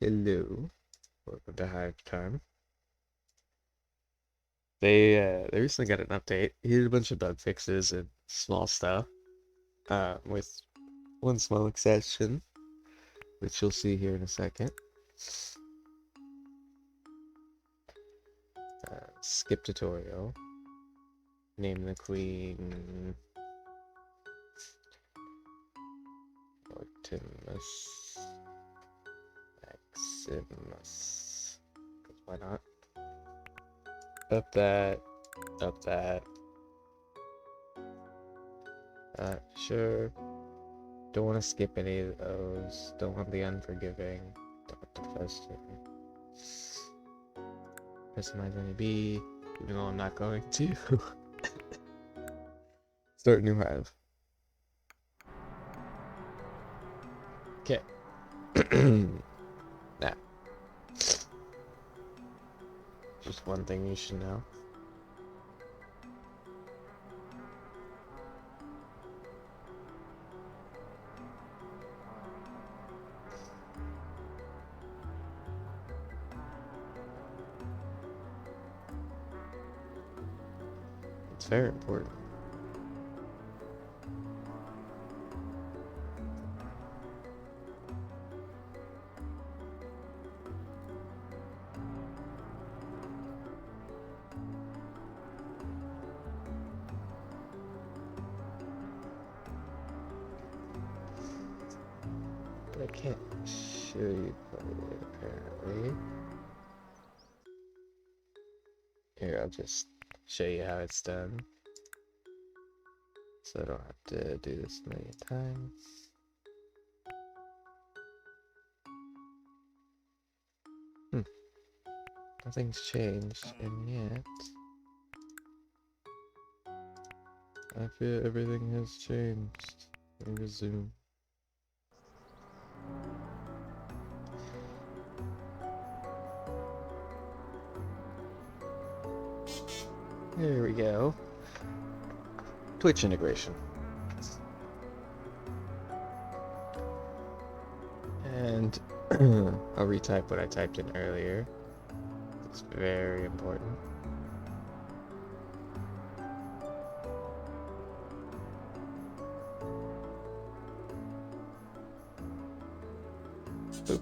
Hello, welcome to Hive Time. They recently got an update. He did a bunch of bug fixes and small stuff. With one small exception, which you'll see here in a second. Skip tutorial. Name the queen Optimus Maximus. 'Cause why not? Up that. Up that. Sure. Don't want to skip any of those. Don't want the unforgiving. Don't want the festive. Customize any B, even though I'm not going to. Start new hive. Okay. Nah. Just one thing you should know. It's very important. But I can't show you probably, apparently. Here, I'll just show you how it's done. So I don't have to do this a million times. Nothing's changed, and yet I feel everything has changed. Let me resume. There we go. Twitch integration. And I'll retype what I typed in earlier. It's very important. Oop.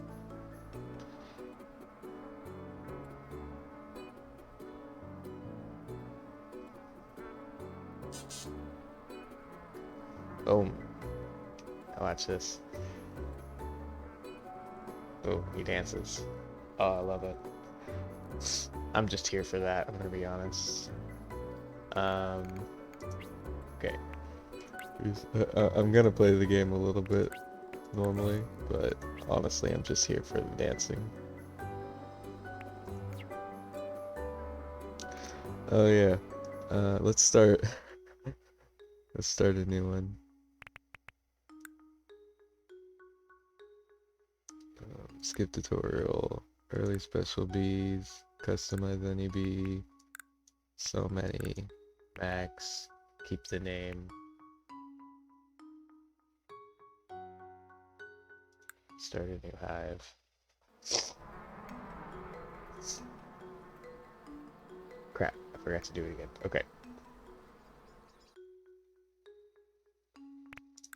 Boom. Now watch this. Oh, he dances. Oh, I love it. I'm just here for that, I'm gonna be honest. Okay. I'm gonna play the game a little bit normally, but honestly, I'm just here for the dancing. Oh yeah. Let's start. Let's start a new one. Skip tutorial. Early special bees. Customize any bee. So many. Max. Keep the name. Start a new hive. Crap, I forgot to do it again. Okay.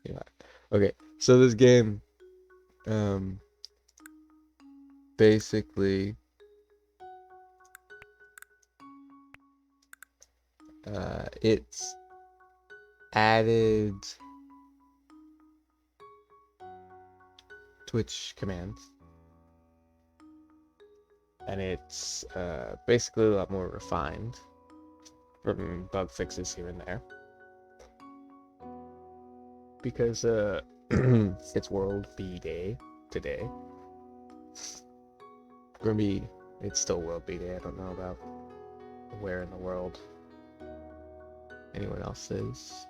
Yeah. Okay, so this game, basically, it's added Twitch commands, and it's basically a lot more refined from bug fixes here and there. Because it's World Bee Day today. For me, it's still World Bee Day. I don't know about where in the world anyone else is.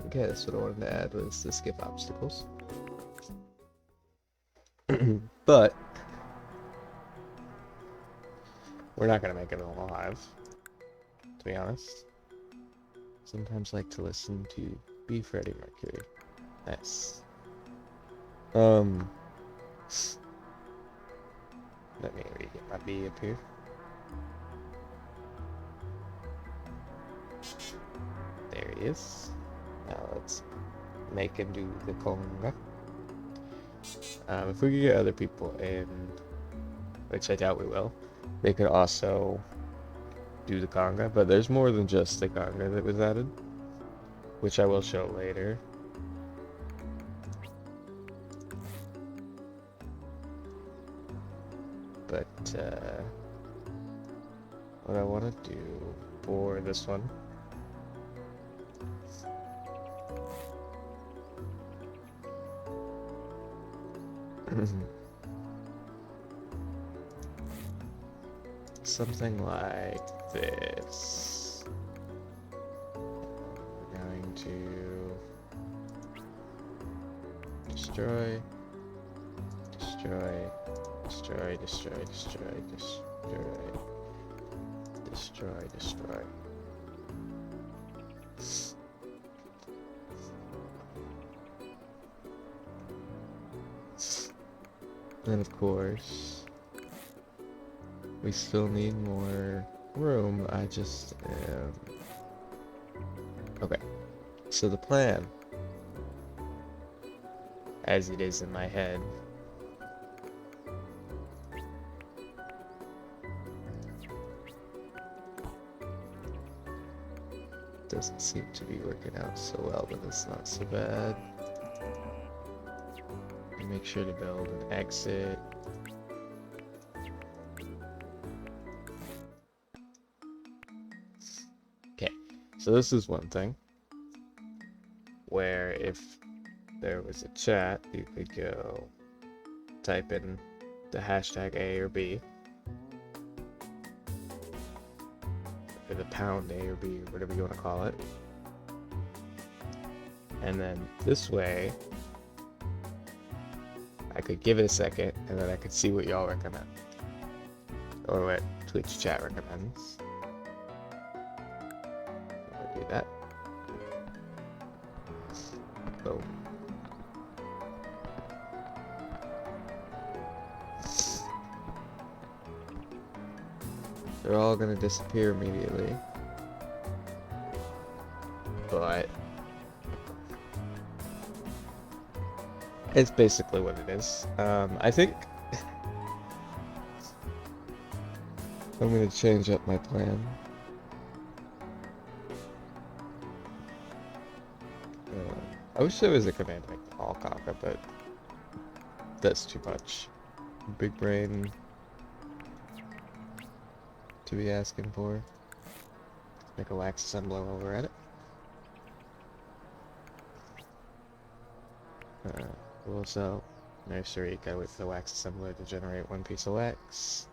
Okay, that's what I wanted to add was the skip obstacles. But we're not gonna make it a whole hive, to be honest. Sometimes like to listen to Be Freddie Mercury. Nice. Let me get my bee up here. There he is. Now let's make him do the conga. If we could get other people in, which I doubt we will, they could also do the conga, but there's more than just the conga that was added, which I will show later. But what I want to do for this one something like this. We're going to destroy, destroy, destroy, destroy, destroy, destroy, destroy, destroy. And of course, we still need more room. I just am... Okay, so the plan, as it is in my head, doesn't seem to be working out so well, but it's not so bad. Make sure to build an exit. Okay, so this is one thing where if there was a chat, you could go type in the hashtag A or B, or the pound A or B, or whatever you want to call it. And then this way, I could give it a second, and then I could see what y'all recommend, or what Twitch chat recommends. I'll do that. Boom. They're all gonna disappear immediately, but it's basically what it is. I think I'm gonna change up my plan. I wish there was a command to make them all conquer, but that's too much. Big brain to be asking for. Make a wax assembler while we're at it. Also, nursery, gotta wait for the wax assembler to generate one piece of wax.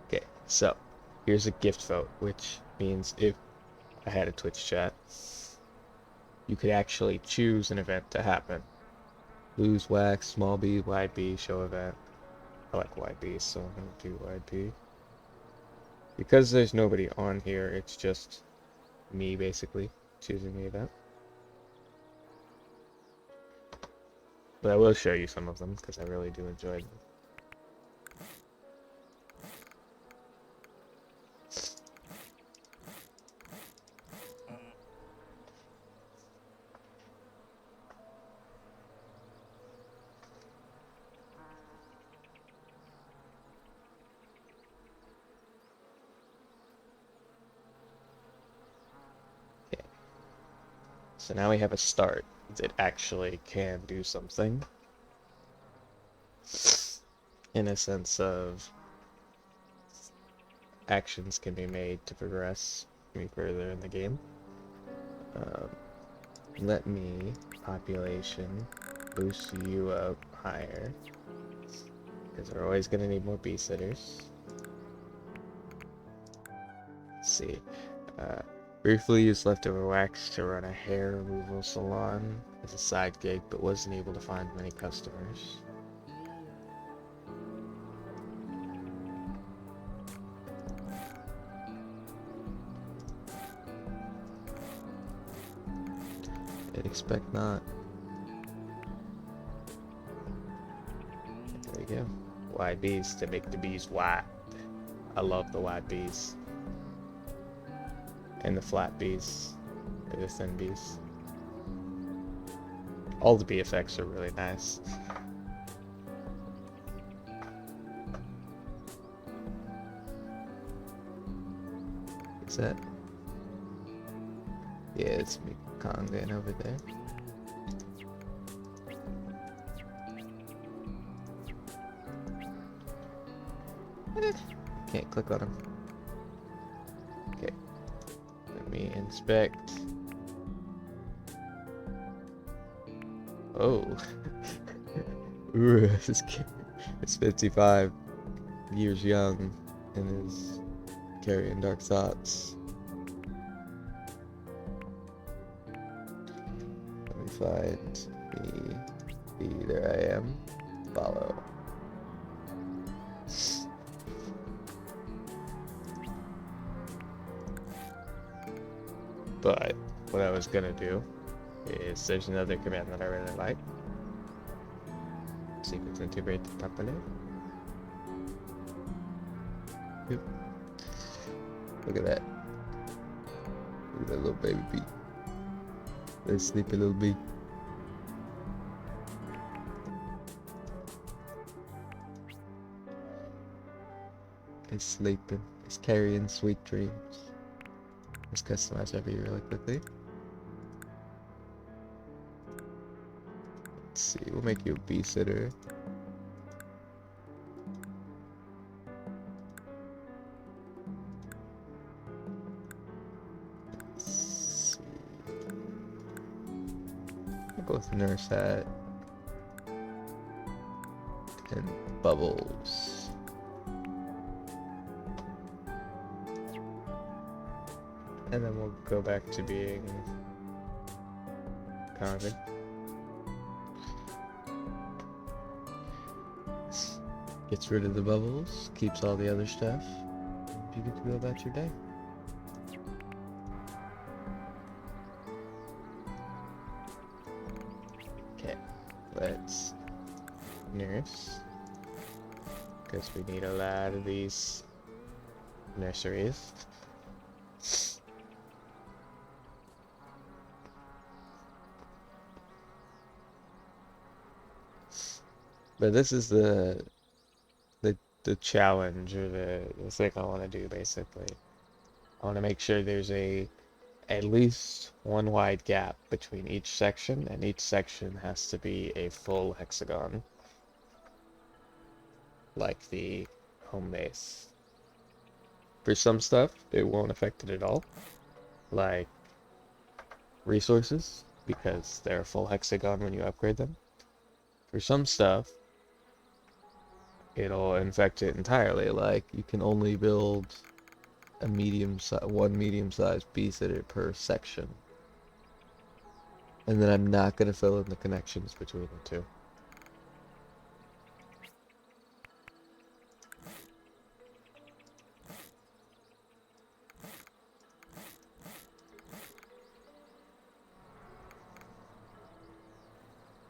Okay, so here's a gift vote, which means if I had a Twitch chat, you could actually choose an event to happen. Lose wax, small B, wide B, show event. I like wide B, so I'm gonna do wide B. Because there's nobody on here, it's just me basically choosing the event. But I will show you some of them because I really do enjoy them. Okay. So now we have a start that actually can do something. In a sense of actions can be made to progress me further in the game. Let me population boost you up higher because we're always gonna need more bee sitters. Let's see, Briefly used leftover wax to run a hair removal salon as a side gig, but wasn't able to find many customers. I'd expect not. There you go. Wide bees to make the bees wide. I love the wide bees. And the flat bees. Or the thin bees. All the bee effects are really nice. Is that? Yeah, it's me Kongan over there. Can't click on him. Okay. Let me inspect. Oh. Ooh, this kid is 55 years young and is carrying dark thoughts. Let me find the there I am. Follow. But what I was gonna do is there's another command that I really like. Sequence integrate the company. Yep. Look at that. Look at that little baby bee. That sleepy little bee. It's sleeping. It's carrying sweet dreams. Let's customize our view really quickly. Let's see, we'll make you a bee sitter. Let's see. I'll go with nurse hat. And bubbles. And then we'll go back to being convict. Gets rid of the bubbles, keeps all the other stuff. You get to go about your day. Okay, let's nurse. Because we need a lot of these nurseries. But this is the challenge, or the thing I want to do, basically. I want to make sure there's at least one wide gap between each section, and each section has to be a full hexagon. Like the home base. For some stuff, it won't affect it at all. Like resources, because they're a full hexagon when you upgrade them. For some stuff, it'll infect it entirely. Like you can only build a one medium-sized bee sitter per section, and then I'm not going to fill in the connections between the two.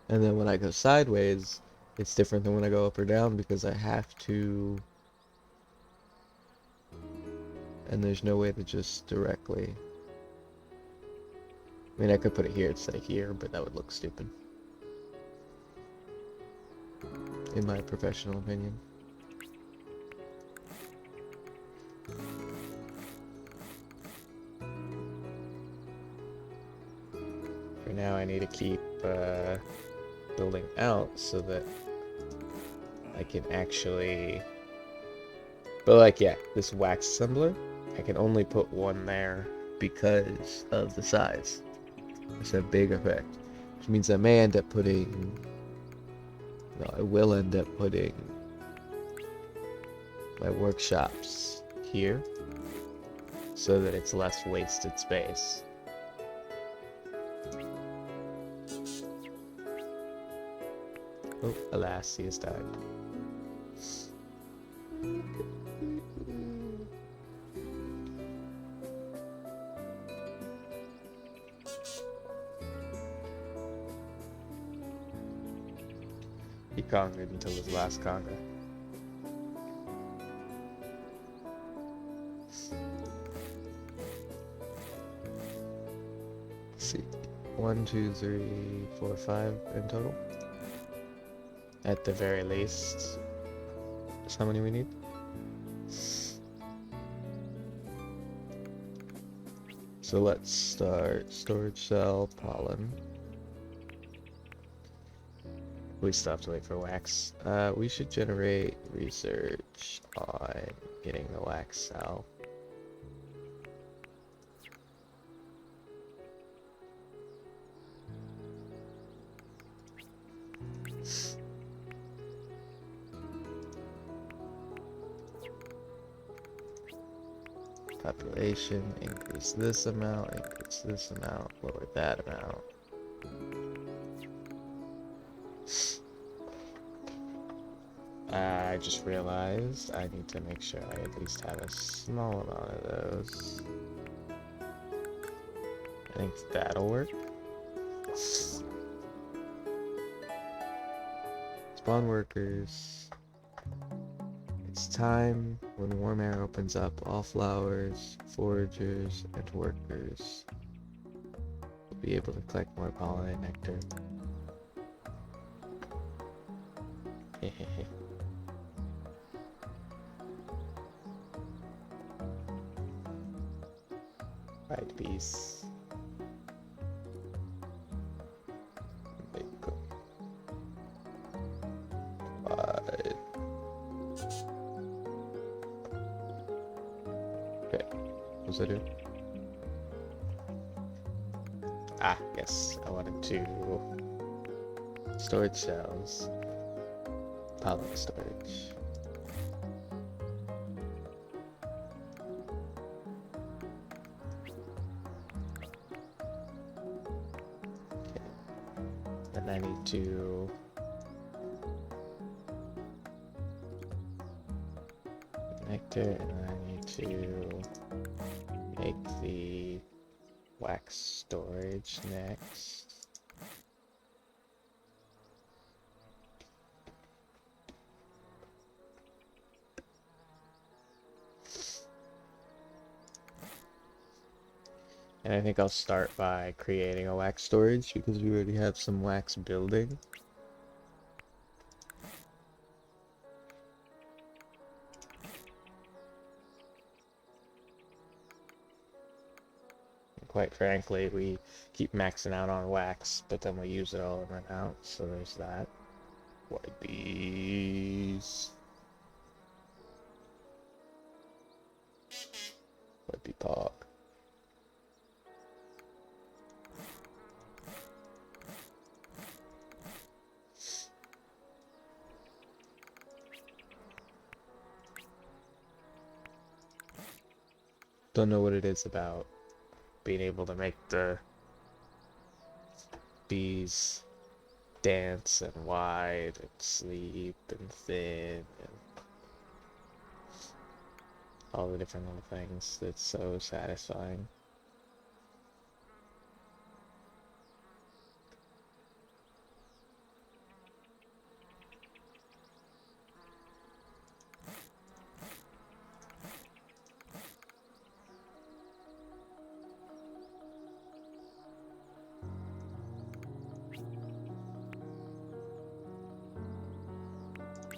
And then when I go sideways, it's different than when I go up or down, because I have to, and there's no way to just directly, I mean, I could put it here instead of here, but that would look stupid, in my professional opinion. For now, I need to keep building out so that I can actually, but like, yeah, this wax assembler, I can only put one there because of the size. It's a big effect, which means I may end up putting, no, I will end up putting my workshops here, so that it's less wasted space. Oh, alas, he has died. He conquered until his last conquer. Let's see. 1, 2, 3, 4, 5 in total. At the very least. That's how many we need? So let's start storage cell, pollen. We still have to wait for wax. We should generate research on getting the wax cell. Population, increase this amount, lower that amount. I just realized I need to make sure I at least have a small amount of those. I think that'll work. Spawn workers. It's time when warm air opens up, all flowers, foragers, and workers will be able to collect more pollen and nectar. Right, bees. There you go. Right. Okay, what was I doing? Ah, yes, I wanted to storage cells, pollen storage. Okay, then I need to nectar, and then I need to make the wax storage next. And I think I'll start by creating a wax storage because we already have some wax building. Quite frankly, we keep maxing out on wax, but then we use it all and run out, so there's that. White bees. White bee pop. Don't know what it is about being able to make the bees dance and wide and sleep and thin and all the different little things. That's so satisfying.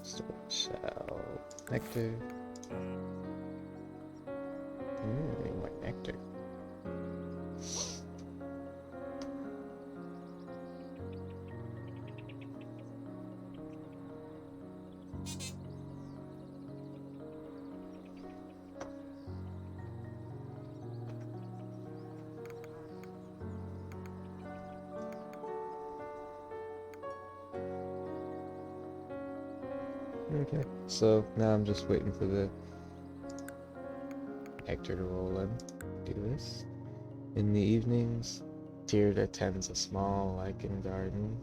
Storage cell, nectar. What nectar? Okay, so now I'm just waiting for the Hector to roll in. Do this. In the evenings, Tyrda tends a small lichen garden.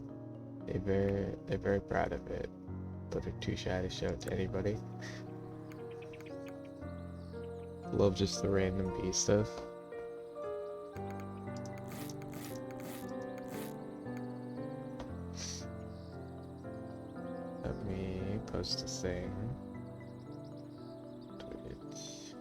They're very proud of it, but are too shy to show it to anybody. Love just the random bee stuff. Let me post a thing. Twitch.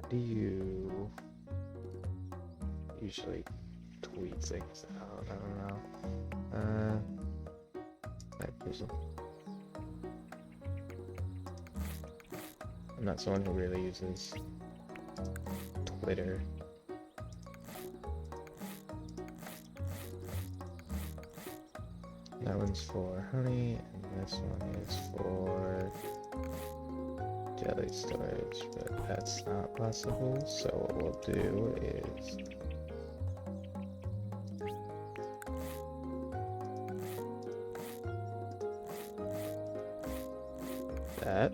How do you usually tweet things out? I don't know. That person. I'm not someone who really uses Twitter. That one's for honey, and this one is for jelly storage, but that's not possible, so what we'll do is that.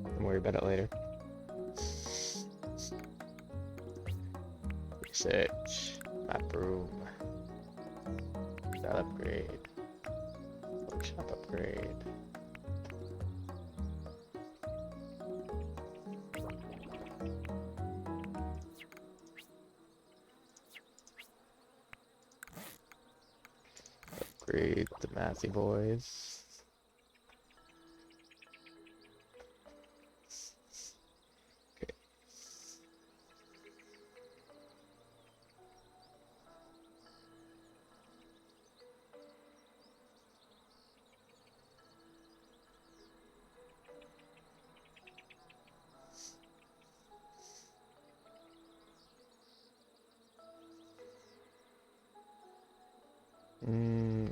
Don't worry about it later. Research. Map room. That upgrade. Workshop upgrade. Upgrade the Matthew boys.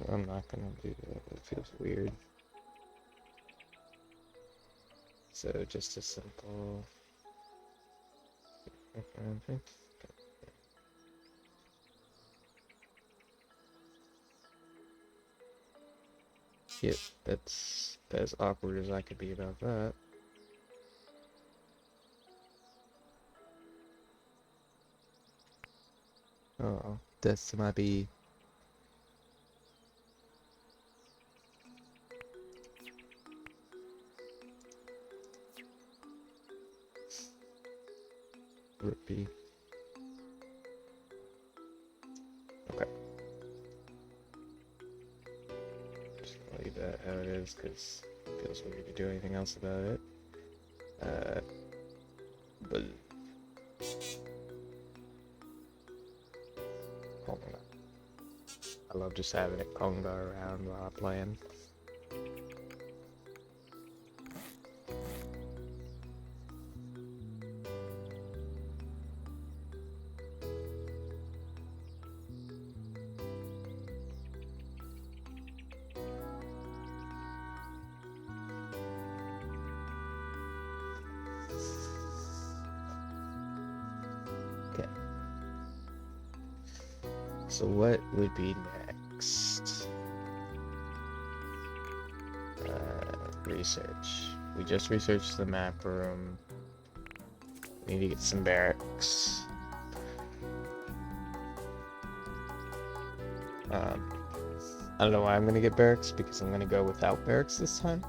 I'm not gonna do that. It feels weird. So just a simple. Yep, that's as awkward as I could be about that. Oh, this might be. Rippy. Okay. Just gonna leave that how it is because it feels weird to do anything else about it. But hold on. I love just having it conga around while I'm playing. Okay. So what would be next? Research. We just researched the map room. We need to get some barracks. I don't know why I'm gonna get barracks, because I'm gonna go without barracks this time.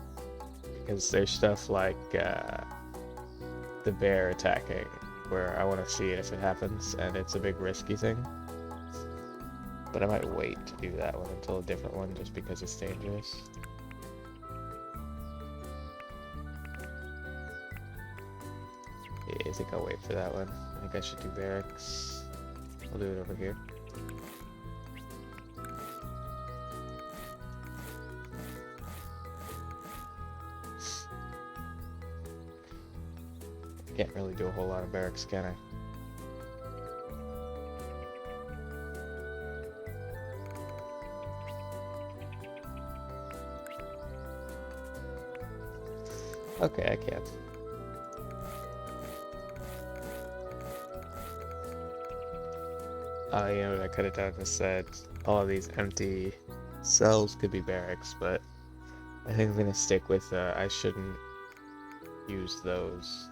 Because there's stuff like the bear attacking, where I want to see it if it happens, and it's a big risky thing. But I might wait to do that one until a different one, just because it's dangerous. Yeah, I think I'll wait for that one. I think I should do barracks. I'll do it over here. Can't really do a whole lot of barracks, can I? Okay, I can't. You know what I could have done is said all of these empty cells could be barracks, but I think I'm gonna stick with I shouldn't use those.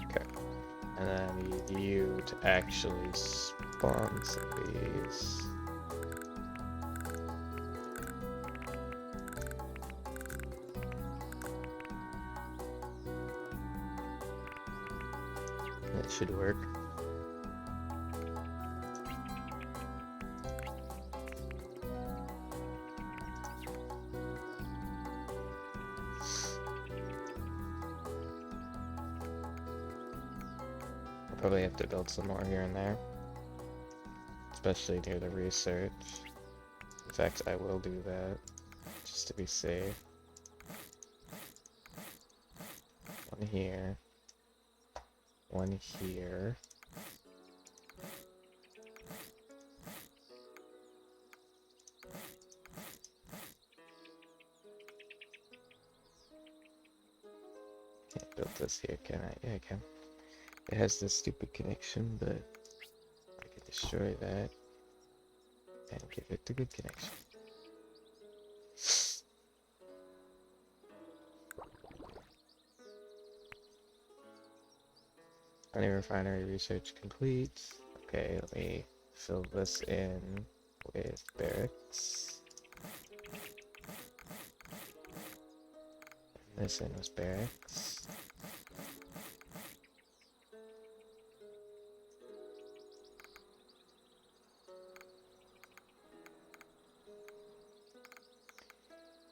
Okay. And then I need you to actually spawn some bees. That should work. I'll probably have to build some more here and there, especially near the research. In fact, I will do that, just to be safe. One here. One here. Can't build this here, can I? Yeah, I can. It has this stupid connection, but I can destroy that and give it the good connection. Honey refinery research complete. Okay, let me fill this in with barracks. This in was barracks.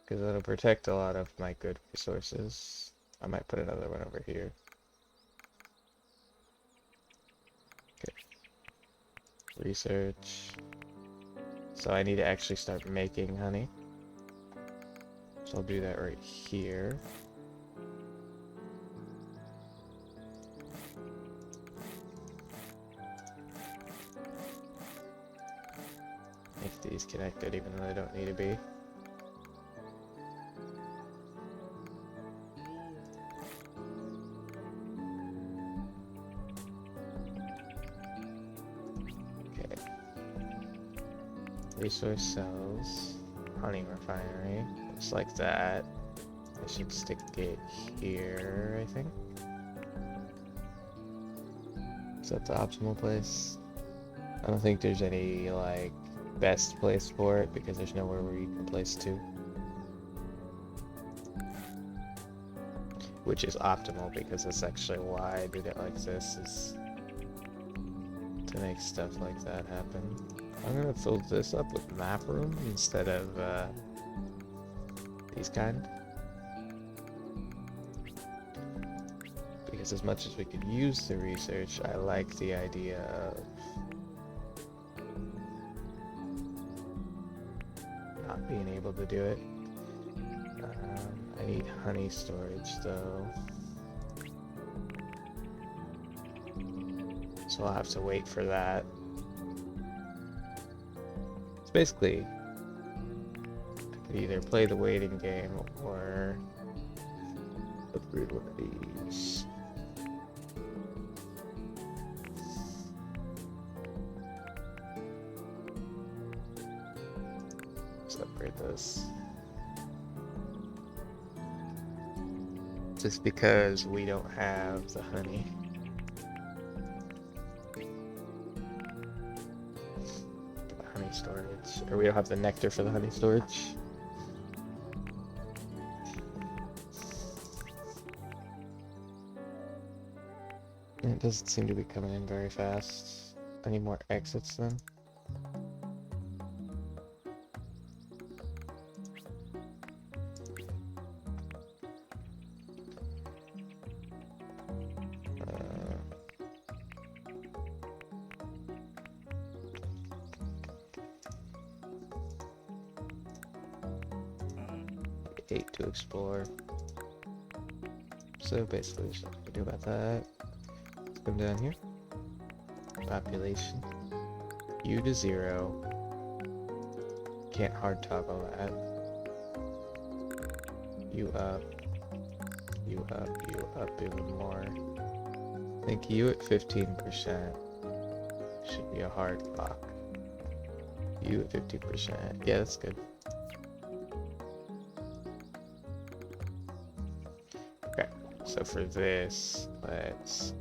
Because it'll protect a lot of my good resources. I might put another one over here. Okay. Research. So I need to actually start making honey. So I'll do that right here. Make these connected even though they don't need to be. Resource cells, honey refinery, looks like that. I should stick it here, I think. Is that the optimal place? I don't think there's any, like, best place for it because there's nowhere where you can place two. Which is optimal because that's actually why I did it like this, is to make stuff like that happen. I'm gonna fill this up with map room instead of these kind. Because as much as we could use the research, I like the idea of not being able to do it. I need honey storage though. So I'll have to wait for that. Basically, I could either play the waiting game or upgrade one of these. Let's upgrade this. Just because we don't have the honey. Storage, or we don't have the nectar for the honey storage. It doesn't seem to be coming in very fast. I need more exits then. 8 to explore. So basically, there's nothing to do about that. Let's come down here. Population. U to 0. Can't hard toggle that. U up. U up. U up even more. I think U at 15% should be a hard lock. U at 50%. Yeah, that's good. Okay, so for this, let's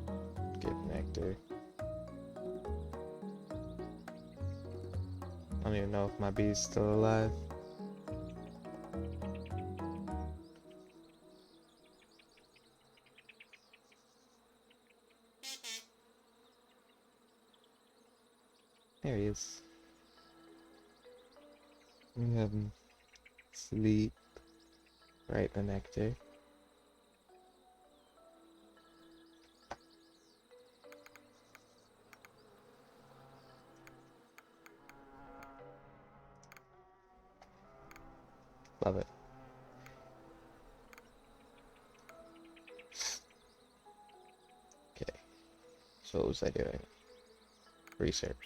get nectar. I don't even know if my bee's still alive. There he is. We have him sleep right in the nectar. Love it. Okay, so what was I doing? Research.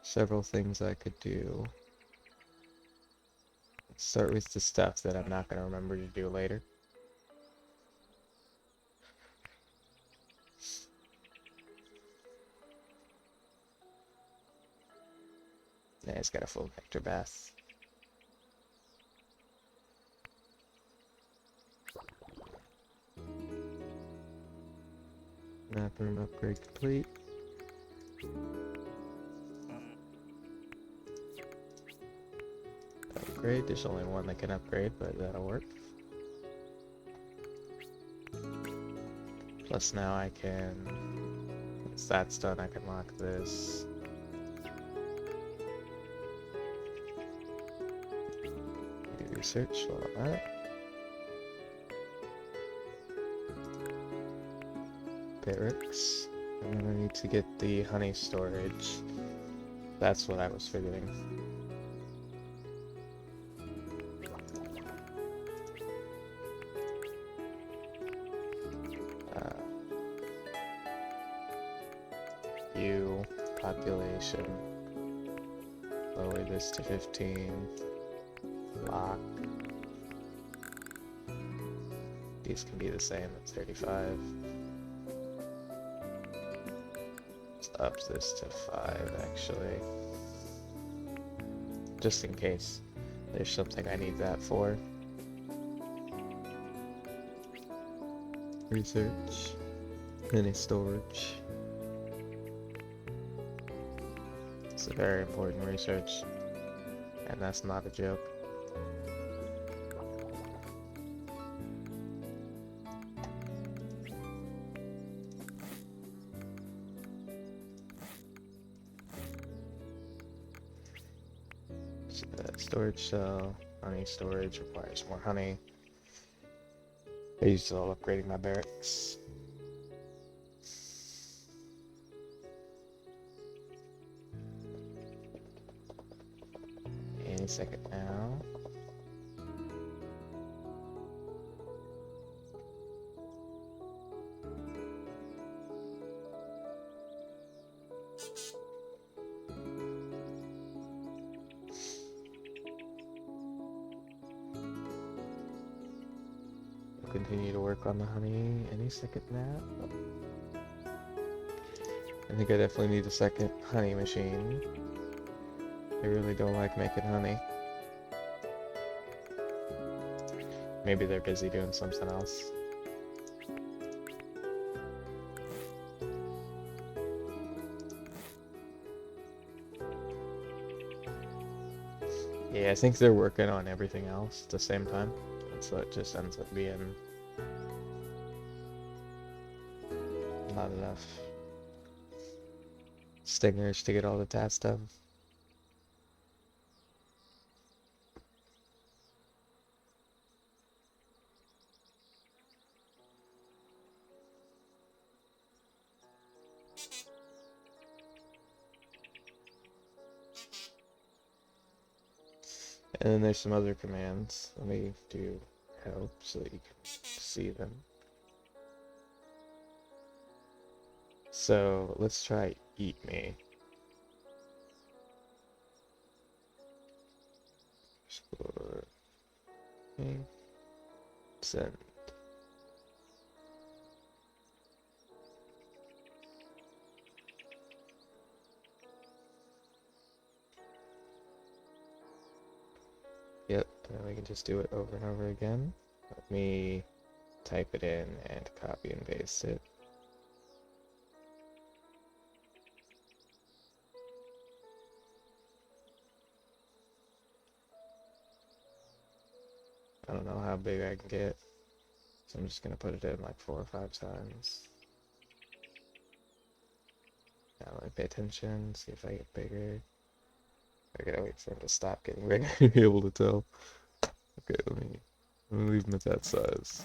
Several things I could do. Let's start with the stuff that I'm not going to remember to do later. Yeah, he's got a full nectar bath. Map room upgrade complete. Upgrade, there's only one that can upgrade, but that'll work. Plus now I can, once that's done, I can lock this. Do research while I'm at it. Barracks. And then I need to get the honey storage. That's what I was figuring. Population. Lower this to 15. Lock. These can be the same at 35. Let's up this to 5 actually. Just in case there's something I need that for. Research. Any storage. It's a very important research, and that's not a joke. Storage cell, honey storage requires more honey. I used it all upgrading my barracks. Any second now. We'll continue to work on the honey any second now. I think I definitely need a second honey machine. I really don't like making honey. Maybe they're busy doing something else. Yeah, I think they're working on everything else at the same time. And so it just ends up being not enough stingers to get all the tasks done. And then there's some other commands. Let me do help so that you can see them. So let's try eat me. Score. Okay. Send. Yep, and we can just do it over and over again. Let me type it in and copy and paste it. I don't know how big I can get, so I'm just gonna put it in like 4 or 5 times. Now let me pay attention, see if I get bigger. I gotta wait for him to stop getting bigger to be able to tell. Okay, let me leave him at that size.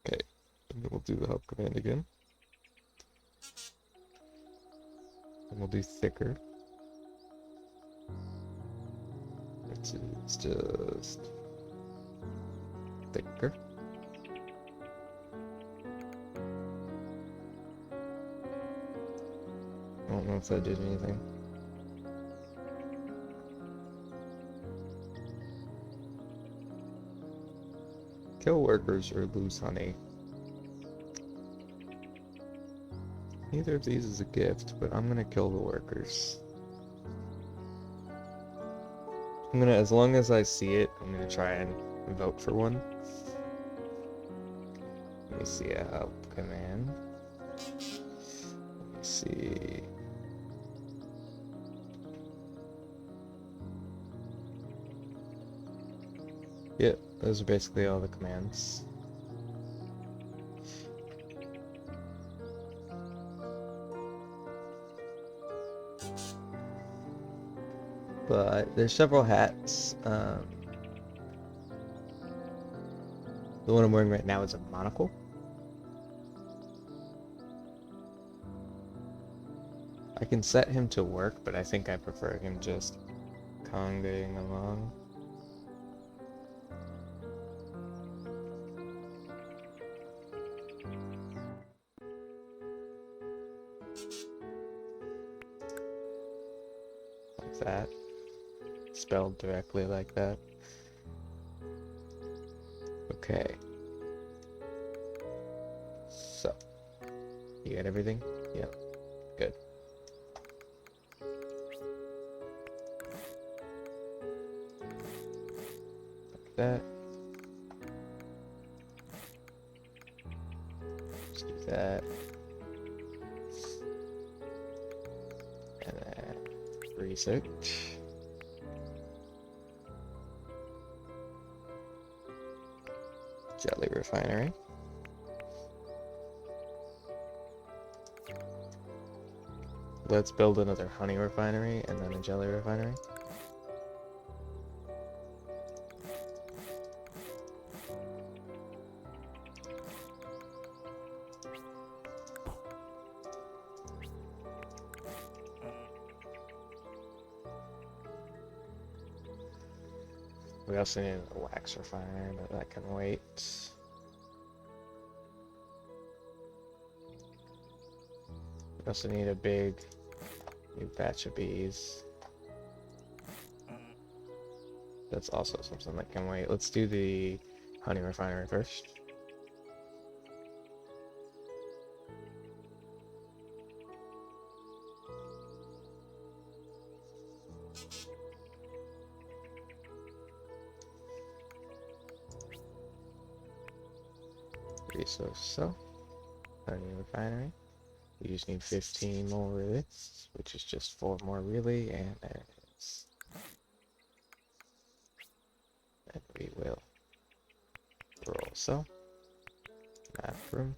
Okay, and then we'll do the help command again. And we'll do thicker. It's just thicker. I don't know if that did anything. Kill workers or lose honey. Neither of these is a gift, but I'm gonna kill the workers. As long as I see it, I'm gonna try and vote for one. Let me see a help command. Let me see. Yep, those are basically all the commands. But there's several hats. The one I'm wearing right now is a monocle. I can set him to work, but I think I prefer him just congaing along. Like that. Spelled directly like that. Okay. So, you got everything? Yep. Good. Like that. Just do that. And then research. Jelly refinery. Let's build another honey refinery and then a jelly refinery. We also need a wax refinery, but that can wait. We also need a big new batch of bees. That's also something that can wait. Let's do the honey refinery first. So, honey refinery. We just need 15 more of this, which is just 4 more really, and there it is. And we will roll so. Map room.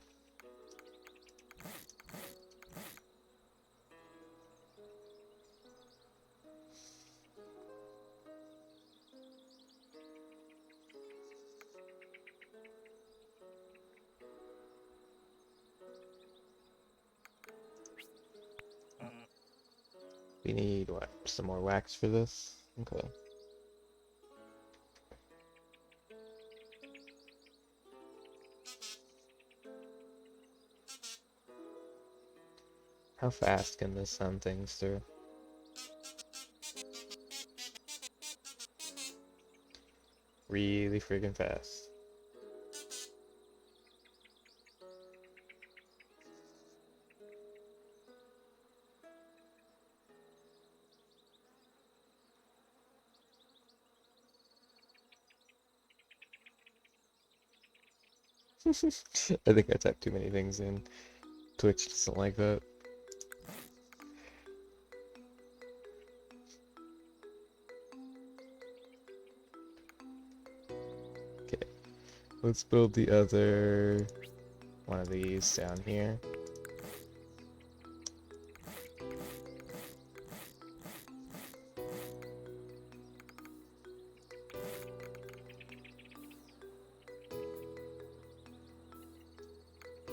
We need, what, some more wax for this? Okay. How fast can this send things through? Really freaking fast. I think I typed too many things in. Twitch doesn't like that. Okay, let's build the other one of these down here.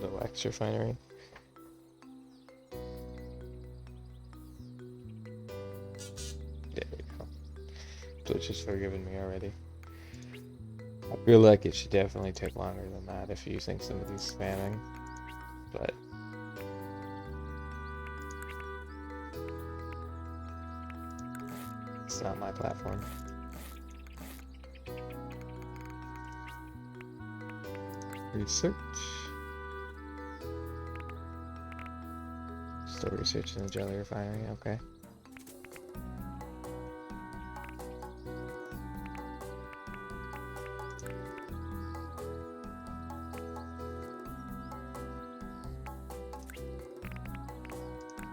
The wax refinery. There we go. Twitch has forgiven me already. I feel like it should definitely take longer than that if you're using some of these spamming, but it's not my platform. Research. Still researching the jelly refinery, okay.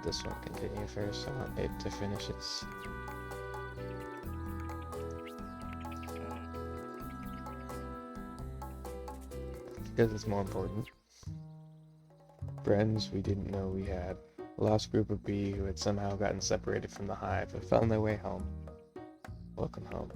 This one continue first. I want it to finish its... because it's more important. Friends we didn't know we had. A lost group of bee who had somehow gotten separated from the hive and found their way home. Welcome home.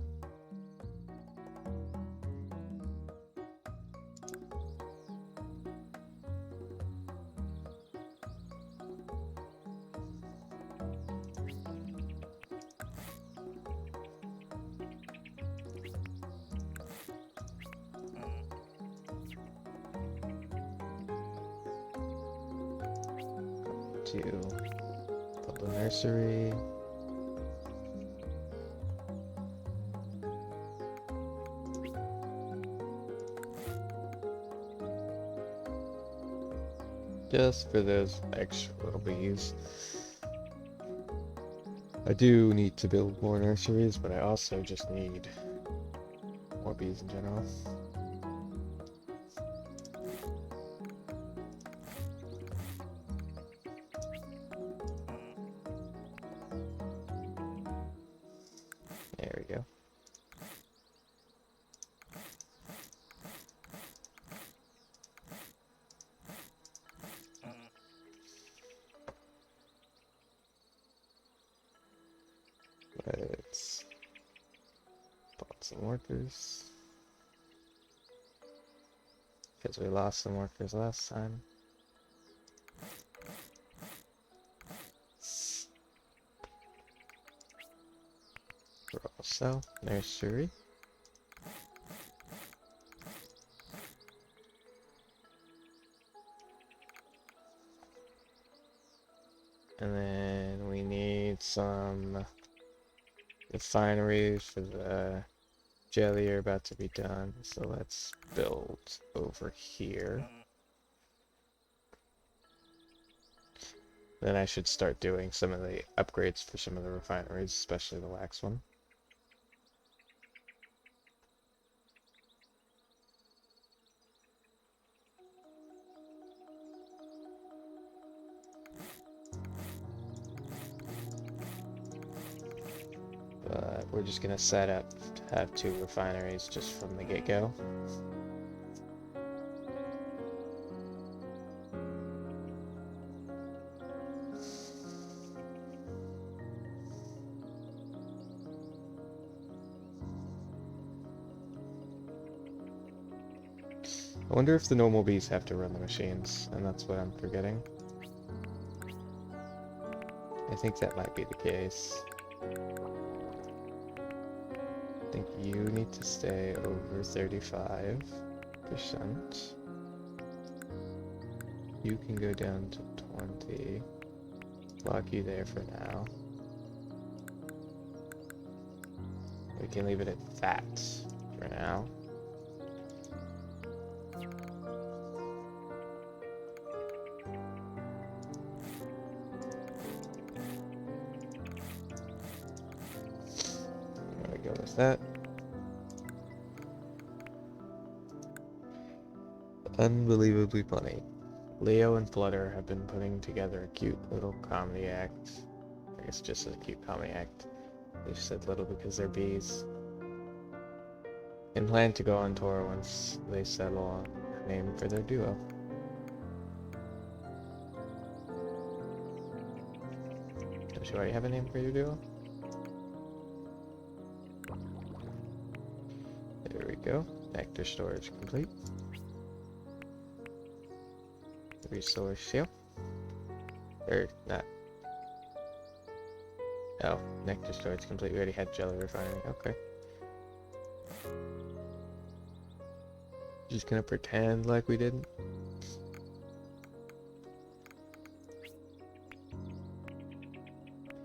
To build the nursery. Just for those extra little bees. I do need to build more nurseries, but I also just need more bees in general. There we go. Let's put some workers. Because we lost some workers last time. Also, nursery. And then we need some refineries for the jelly are about to be done. So let's build over here. Then I should start doing some of the upgrades for some of the refineries, especially the wax one. But we're just gonna set up to have 2 refineries just from the get-go. I wonder if the normal bees have to run the machines, and that's what I'm forgetting. I think that might be the case. think you need to stay over 35%. You can go down to 20. Lock you there for now. We can leave it at that for now. There we go with that. Unbelievably funny. Leo and Flutter have been putting together a cute little comedy act. I guess just a cute comedy act. They said little because they're bees. And plan to go on tour once they settle on a name for their duo. Don't you already have a name for your duo? There we go. Nectar storage complete. Resource seal. Or not. Oh, nectar storage complete. We already had jelly refinery. Okay. Just gonna pretend like we didn't.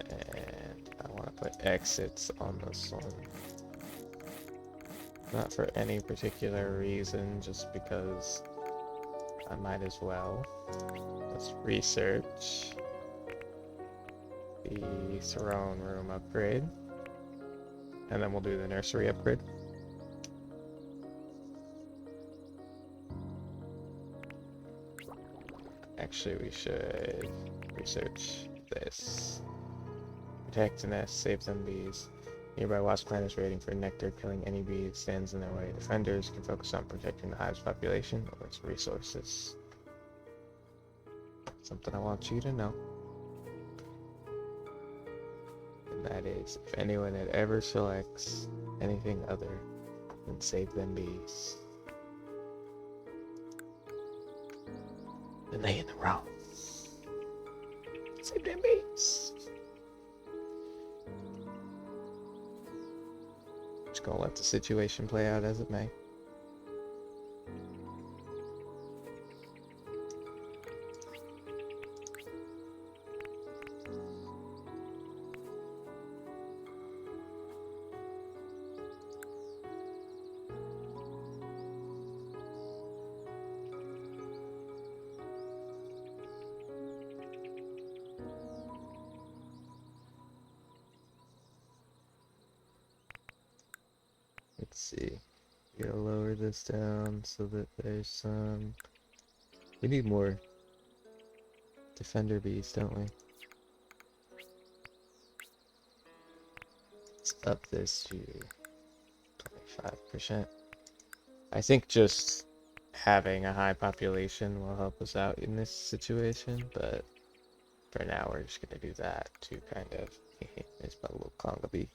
And I want to put exits on this one. Not for any particular reason, just because I might as well. Let's research the throne room upgrade. And then we'll do the nursery upgrade. Actually, we should research this. Protect the nest, save them bees. Nearby wasp clan is raiding for nectar, killing any bee that stands in their way. Defenders can focus on protecting the hive's population or its resources. Something I want you to know. And that is, if anyone ever selects anything other than save them bees, then they in the wrong. Save them bees. Just gonna let the situation play out as it may. Let's see. We gotta lower this down so that there's some. We need more defender bees, don't we? Let's up this to 25%. I think just having a high population will help us out in this situation, but for now we're just gonna do that to kind of. There's my little conga bee.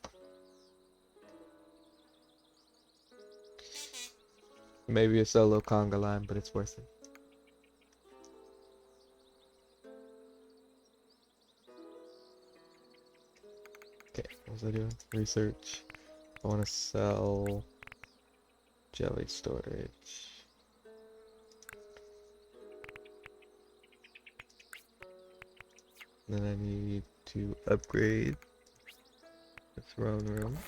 Maybe a solo conga line, but it's worth it. Okay, what was I doing? Research. I want to sell jelly storage. Then I need to upgrade the throne room.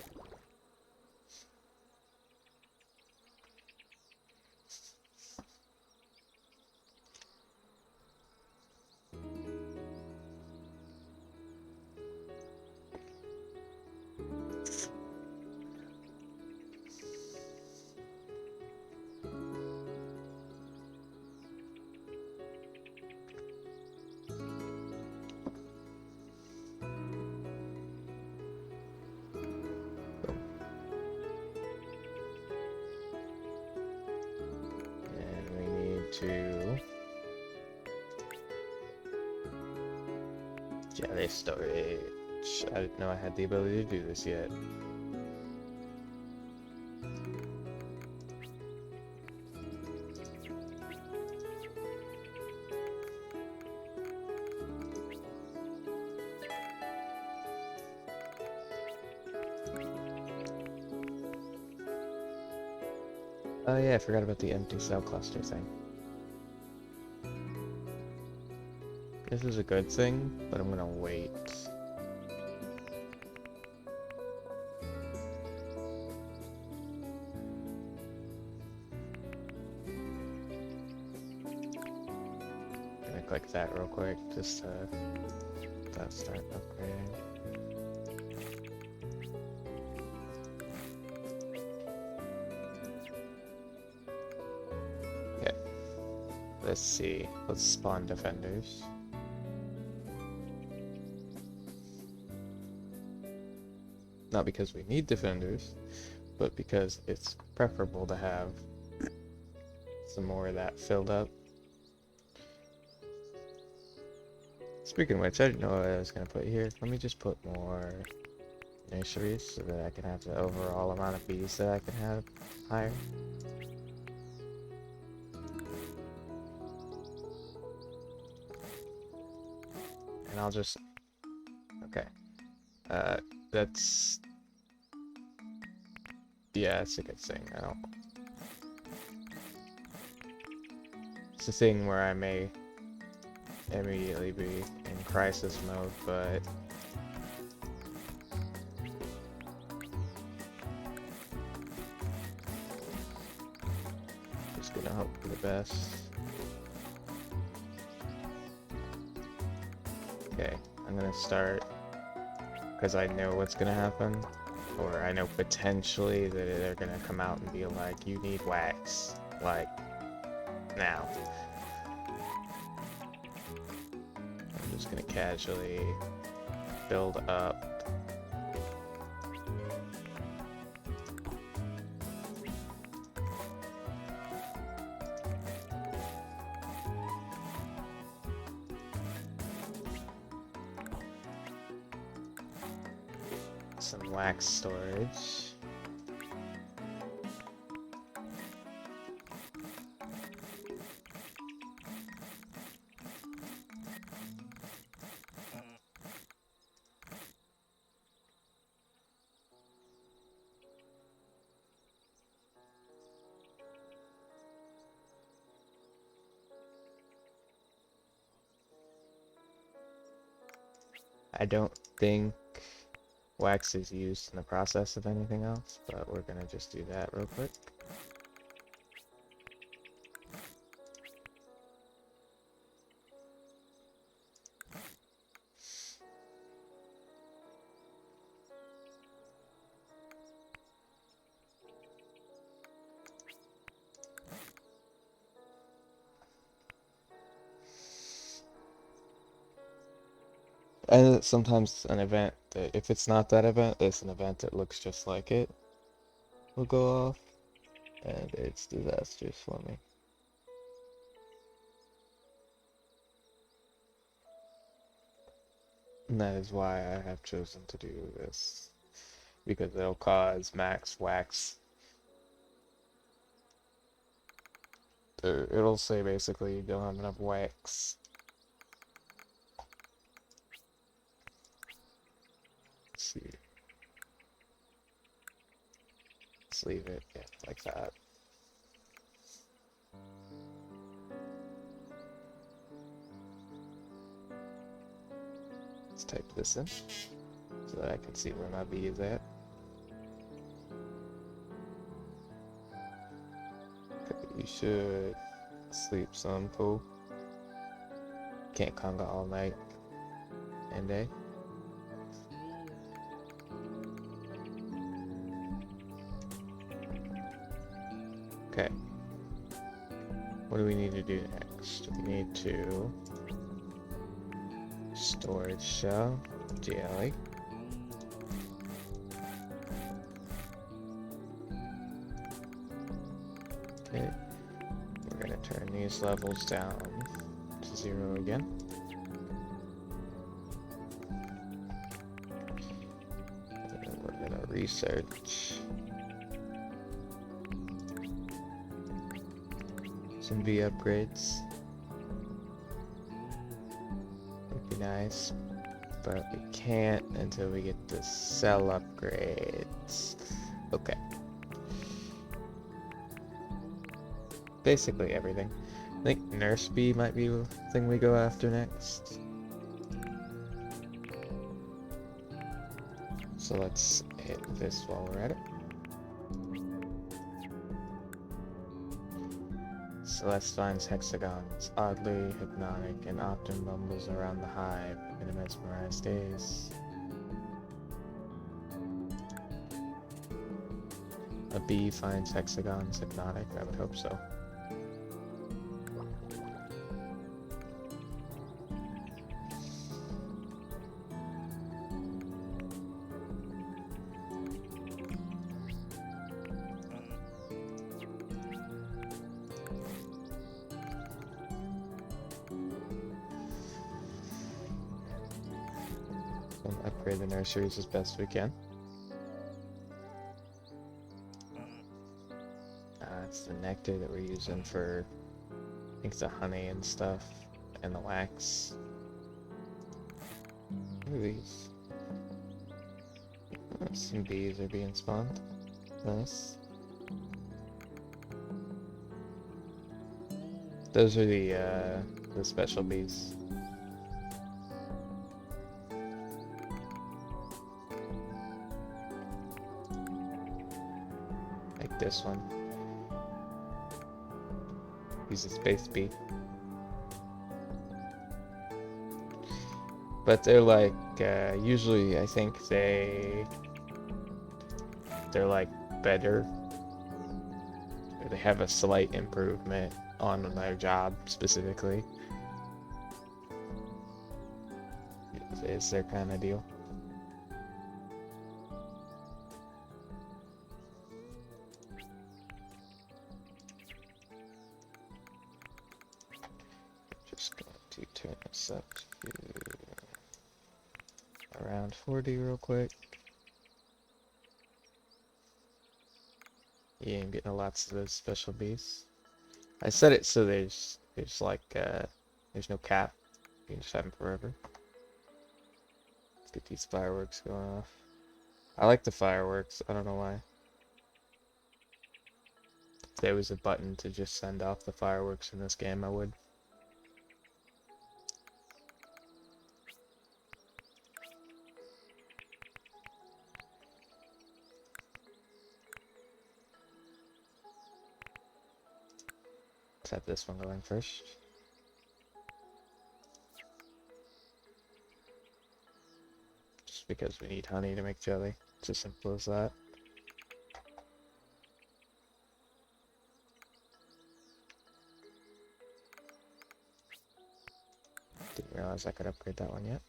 To jelly storage. I didn't know I had the ability to do this yet. Oh yeah, I forgot about the empty cell cluster thing. This is a good thing, but I'm gonna wait. Gonna click that real quick, just to start upgrading. Okay, let's see. Let's spawn defenders. Not because we need defenders, but because it's preferable to have some more of that filled up. Speaking of which, I didn't know what I was going to put here. Let me just put more nurseries so that I can have the overall amount of bees that I can have higher. And I'll just... Okay. That's... Yeah, it's a good thing. I don't... It's a thing where I may immediately be in crisis mode, but just gonna hope for the best. Okay, I'm gonna start because I know what's gonna happen, or I know potentially that they're gonna come out and be like, you need wax, like, now. I'm just gonna casually build up. Some wax storage. I don't think wax is used in the process of anything else, but we're gonna just do that real quick. And sometimes an event that, if it's not that event, it's an event that looks just like it, will go off, and it's disastrous for me. And that is why I have chosen to do this, because it'll cause max wax. It'll say basically you don't have enough wax. Let's see. Let's leave it, yeah, like that. Let's type this in so that I can see where my bee is at. Okay, you should sleep some, cool. Can't conga all night and day. Okay. What do we need to do next? We need to storage shell, GLE. Okay. We're gonna turn these levels down to 0 again. And we're gonna research some V upgrades. Would be nice, but we can't until we get the cell upgrades. Okay. basically everything. I think nurse bee might be the thing we go after next. So let's hit this while we're at it. Celeste finds hexagons oddly hypnotic and often mumbles around the hive in a mesmerized daze. A bee finds hexagons hypnotic? I would hope so. So upgrade the nurseries as best we can. It's the nectar that we're using for, I think, the honey and stuff, and the wax. What are these? Oh, some bees are being spawned. Nice. Those are the special bees. Like this one. He's a space bee. But they're like, usually I think they're like better. They have a slight improvement on their job specifically. Is their kind of deal. Just going to turn this up to around 40 real quick. Yeah, I'm getting lots of those special bees. I set it so there's like there's no cap. You can just have them forever. Let's get these fireworks going off. I like the fireworks. I don't know why. If there was a button to just send off the fireworks in this game, I would. Let's have this one going first. Just because we need honey to make jelly. It's as simple as that. Didn't realize I could upgrade that one yet.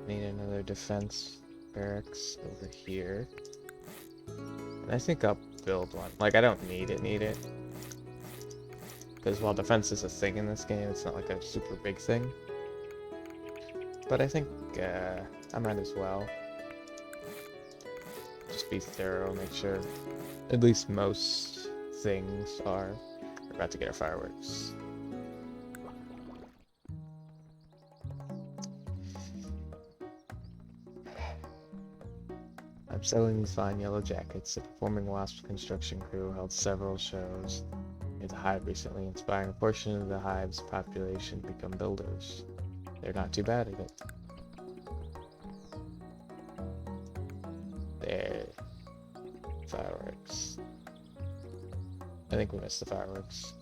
Need another defense barracks over here. And I think I'll build one. Like, I don't need it. Because while defense is a thing in this game, it's not like a super big thing. But I think I might as well. Just be thorough, make sure at least most things are. We're about to get our fireworks. I'm selling these fine yellow jackets. The Performing Wasp construction crew held several shows near the hive recently, inspiring a portion of the hive's population to become builders. They're not too bad at it. There. Fireworks. I think we missed the fireworks.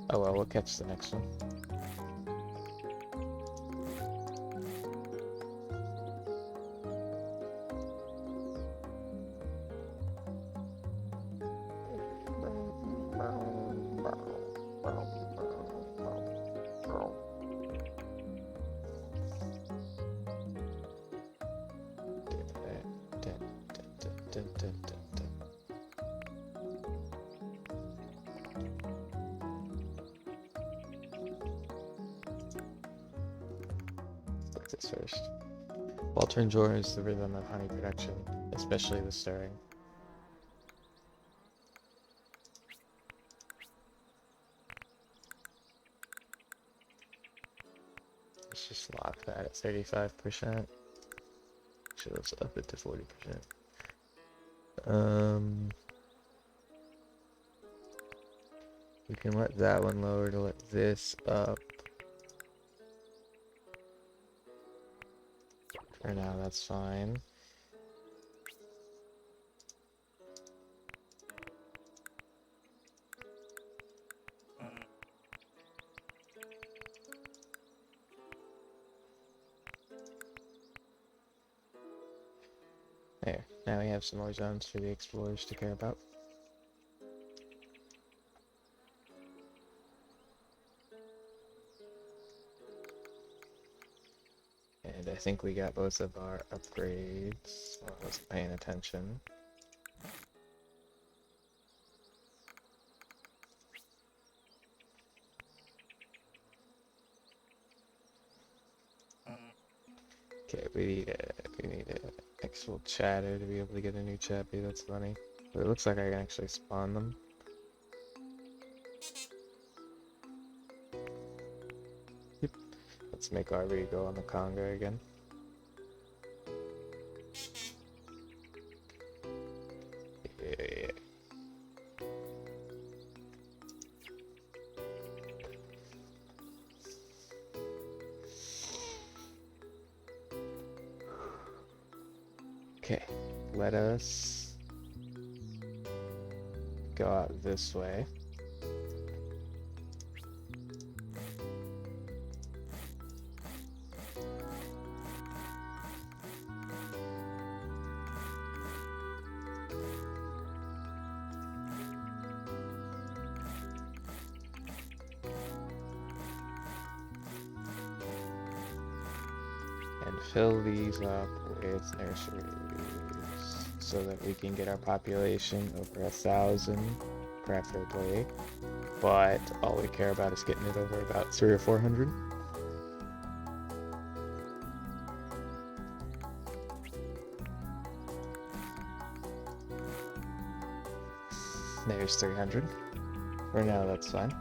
Oh well, we'll catch the next one. Let's take this first. Walter enjoys the rhythm of honey production, especially the stirring. let's just lock that at 35%. Actually, let's up it to 40%. We can let that one lower to let this up. For now, that's fine. There, now we have some more zones for the explorers to care about. And I think we got both of our upgrades. Well, I wasn't paying attention. Okay, we need a actual chatter to be able to get a new chappy. That's funny. But it looks like I can actually spawn them. Yep. Let's make RV go on the conga again. Yeah. Okay, let us go out this way. And fill these up with nurseries so that we can get our population over 1,000 preferably, but all we care about is getting it over about 300 or 400. There's 300. For now, that's fine.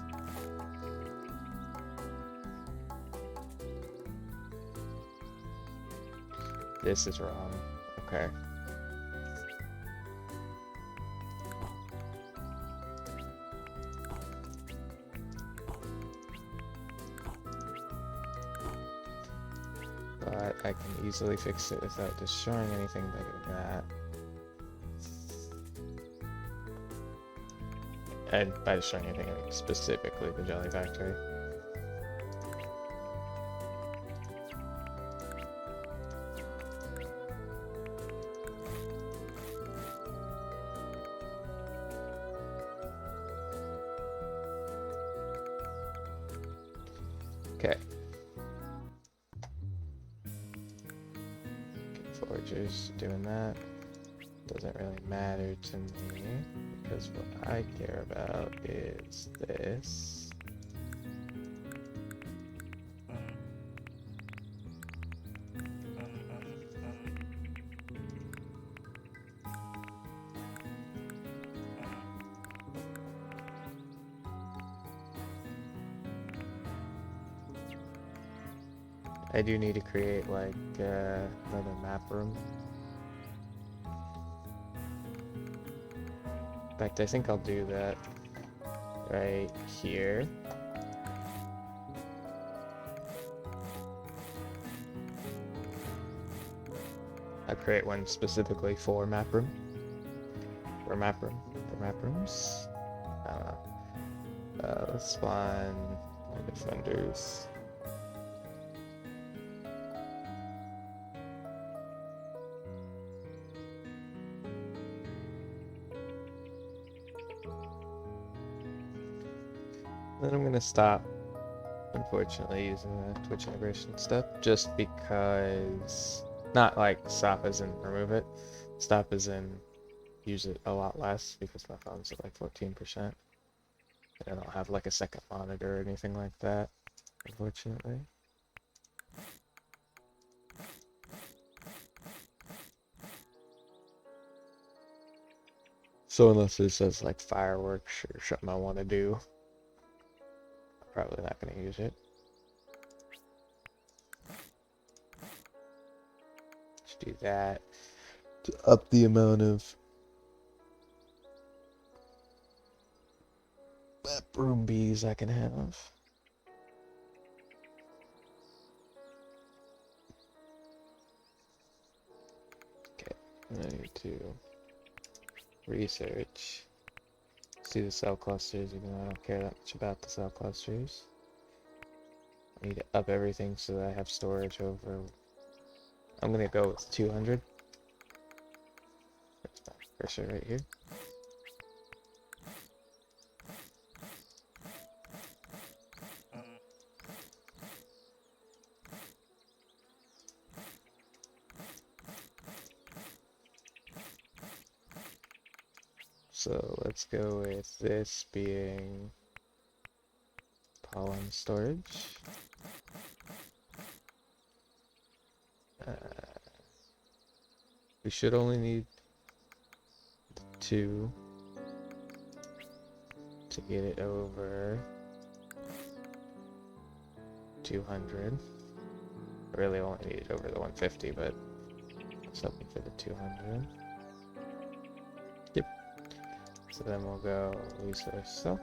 This is wrong. Okay. But I can easily fix it without destroying anything by doing that. And by destroying anything, I mean specifically the Jelly Factory. Okay. Foragers doing that. Doesn't really matter to me, because what I care about is this. I do need to create like another map room. In fact, I think I'll do that right here. I'll create one specifically for map room. For map room. For map rooms. I don't know. Let's spawn defenders. Then I'm gonna stop, unfortunately, using the Twitch integration stuff, just because, not like stop as in remove it, stop as in use it a lot less, because my phone's at like 14%. And I don't have like a second monitor or anything like that, unfortunately. So unless it says like fireworks or something I want to do, I'm probably not going to use it. Do that to up the amount of broom bees I can have. Okay, I need to research. See the cell clusters, even though I don't care that much about the cell clusters. I need to up everything so that I have storage over. I'm gonna go with 200. Cursor right here. So let's go with this being pollen storage. We should only need 2 to get it over 200. Really only need it over the 150, but I was hoping for the 200. Yep. So then we'll go resource cell.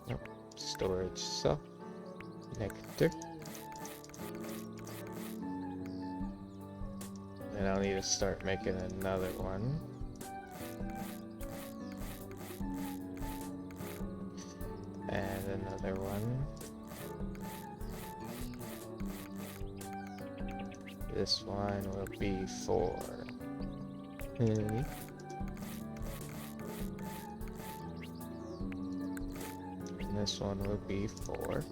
Nope. Storage cell. Nectar. And I'll need to start making another one. And another one. This one will be for honey. And this one will be for,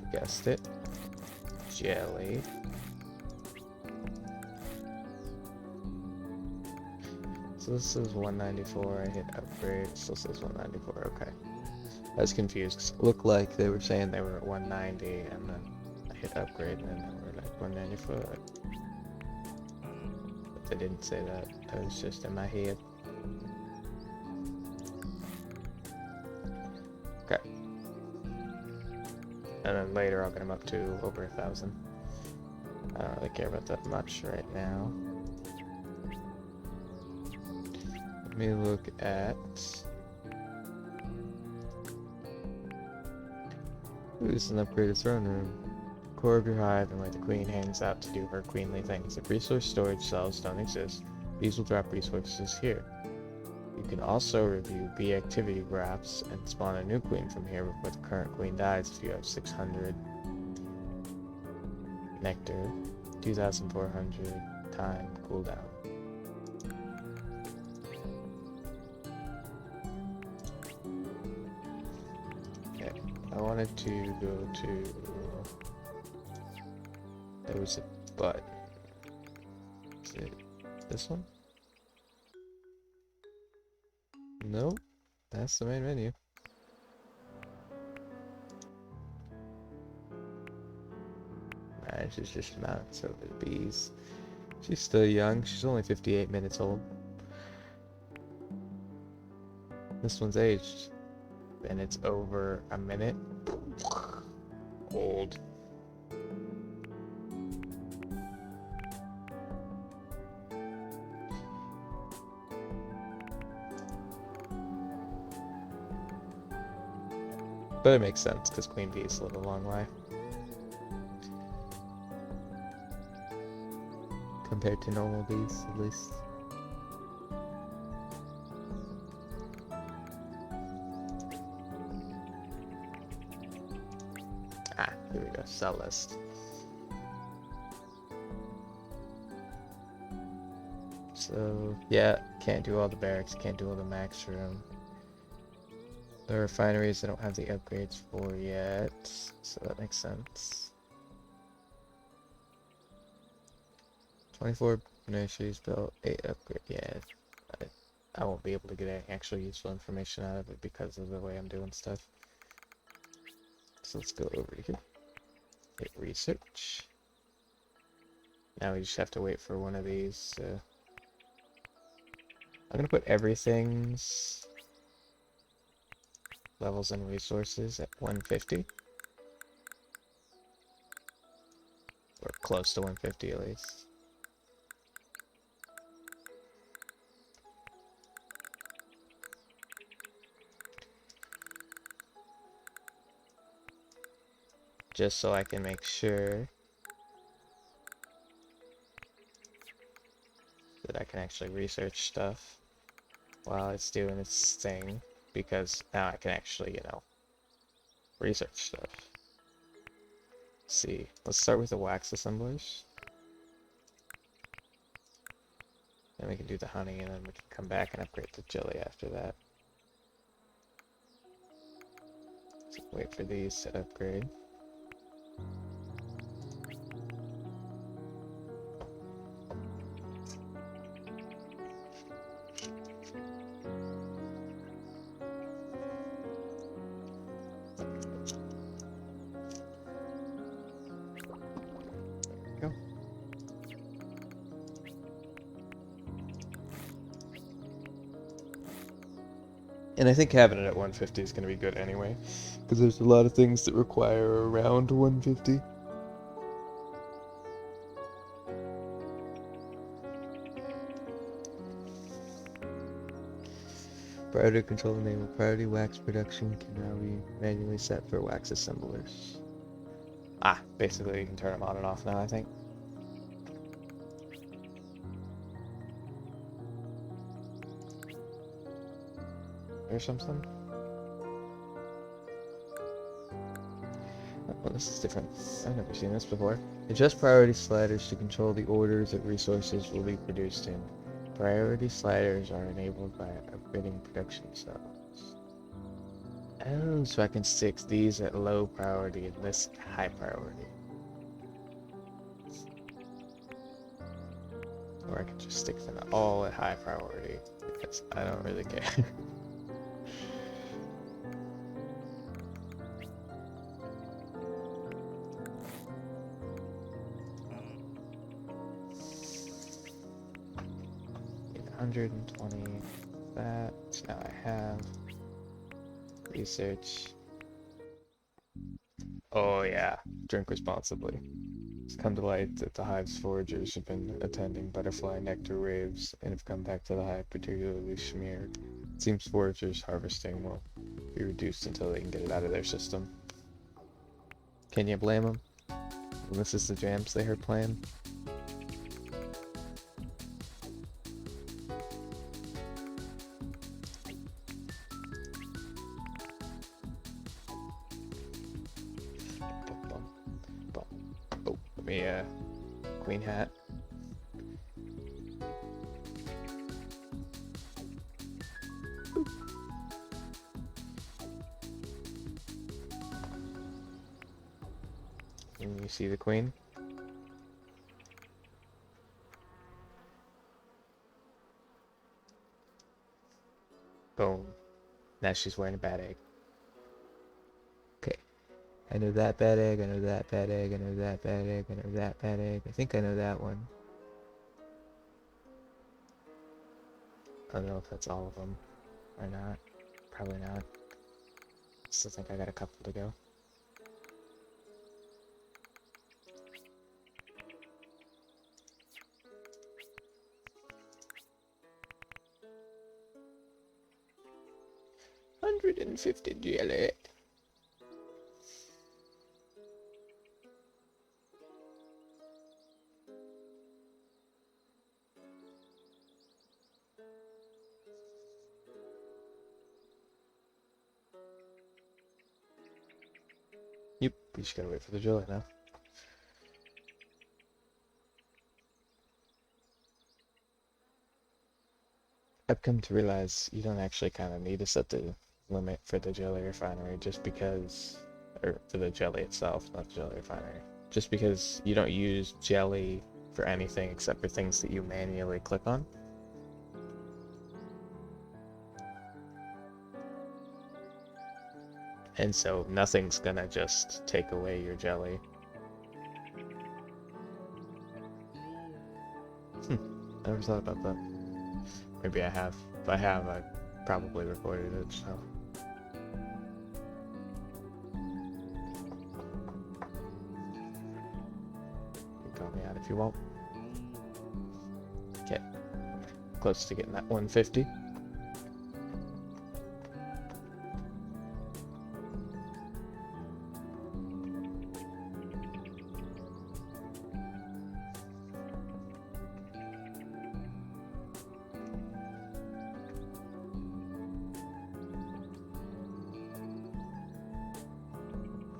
you guessed it, jelly. So this is 194, I hit upgrade, so this is 194, okay. I was confused, 'cause it looked like they were saying they were at 190, and then I hit upgrade, and then they were like 194. But they didn't say that, that was just in my head. Okay. And then later I'll get them up to over 1,000. I don't really care about that much right now. Let me look at... Ooh, this is an upgraded throne room. Core of your hive and where the queen hangs out to do her queenly things. If resource storage cells don't exist, bees will drop resources here. You can also review bee activity graphs and spawn a new queen from here before the current queen dies if you have 600 nectar, 2,400 time cooldown. Okay, I wanted to go to... There was a button. Is it this one? Nope, that's the main menu. She's just mounts over the bees. She's still young, she's only 58 minutes old. This one's aged. And it's over a minute. Old. But it makes sense, because queen bees live a long life. Compared to normal bees, at least. Ah, here we go, cell list. So, yeah, can't do all the barracks, can't do all the max room. The refineries I don't have the upgrades for yet, so that makes sense. 24 nurseries built, 8 upgrade, yeah. I won't be able to get any actual useful information out of it because of the way I'm doing stuff. So let's go over here. Hit research. Now we just have to wait for one of these. I'm gonna put everything's levels and resources at 150. Or close to 150 at least. just so I can make sure that I can actually research stuff while it's doing its thing, because now I can actually, you know, research stuff. Let's see, let's start with the wax assemblers. Then we can do the honey, and then we can come back and upgrade the jelly after that. So wait for these to upgrade. Go. And I think having it at 150 is going to be good anyway, because there's a lot of things that require around 150. Priority control enable. Priority wax production can now be manually set for wax assemblers. Ah, basically you can turn them on and off now, I think. Or something. Oh, this is different. I've never seen this before. Adjust priority sliders to control the orders that resources will be produced in. Priority sliders are enabled by upgrading production cells. Oh, so I can stick these at low priority and this at high priority. Or I can just stick them all at high priority, because I don't really care. Get 120 that. Now I have research. Oh yeah, drink responsibly. It's come to light that the hive's foragers have been attending butterfly nectar raves and have come back to the hive particularly smeared. It seems foragers harvesting will be reduced until they can get it out of their system. Can you blame them? This is the jams they heard playing. Oh, let me queen hat. And you see the queen? Boom. Now she's wearing a bad egg. Okay. I know that bad egg, I know that bad egg, I know that bad egg, I know that bad egg. I think I know that one. I don't know if that's all of them or not. Probably not. Still think I got a couple to go. $150 jelly. Yep, we just gotta wait for the jelly now. I've come to realize you don't actually kind of need to set the limit for the jelly refinery just because, or for the jelly itself, not the jelly refinery. Just because you don't use jelly for anything except for things that you manually click on. And so nothing's gonna just take away your jelly. I never thought about that. Maybe I have. If I have, I probably recorded it, so. You can call me out if you want. Okay. Close to getting that 150.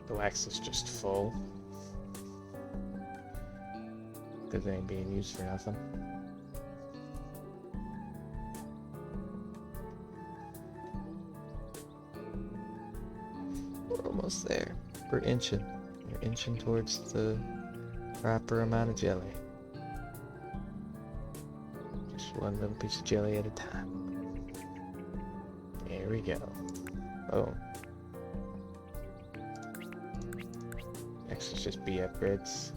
The wax is just full. Because it ain't being used for nothing. We're almost there. We're inching. We're inching towards the proper amount of jelly. Just one little piece of jelly at a time. There we go. Oh. Next is just B upgrades.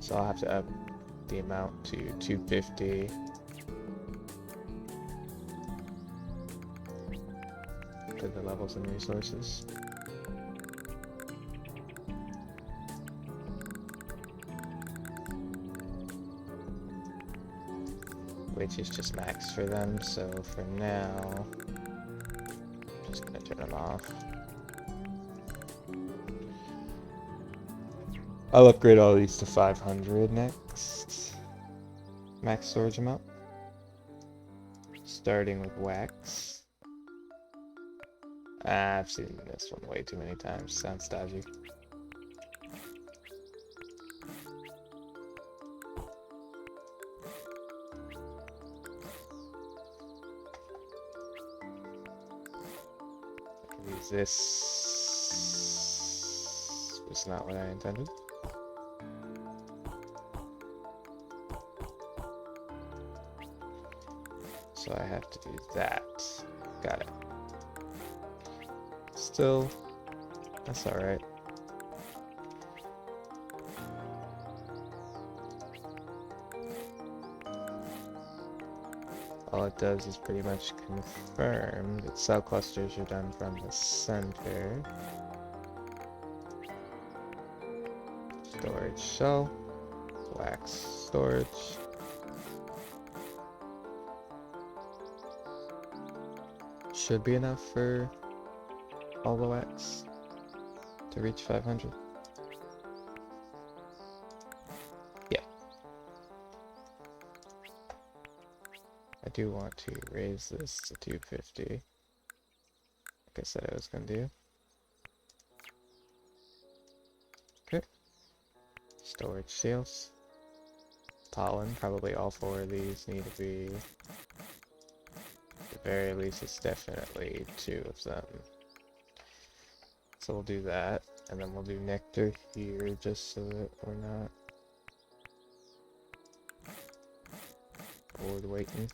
So I'll have to up the amount to 250. To the levels and resources. Which is just max for them, so for now, I'm just gonna turn them off. I'll upgrade all these to 500 next. Max storage amount. Starting with wax. I've seen this one way too many times. Sounds dodgy. This was not what I intended. So I have to do that. Got it. Still, that's alright. All it does is pretty much confirm that cell clusters are done from the center. Storage cell, wax storage. Should be enough for all the wax to reach 500. Yeah. I do want to raise this to 250. Like I said I was going to do. Okay. Storage seals. Pollen. Probably all four of these need to be... At the very least, it's definitely 2 of them. So we'll do that. And then we'll do nectar here just so that we're not bored waiting.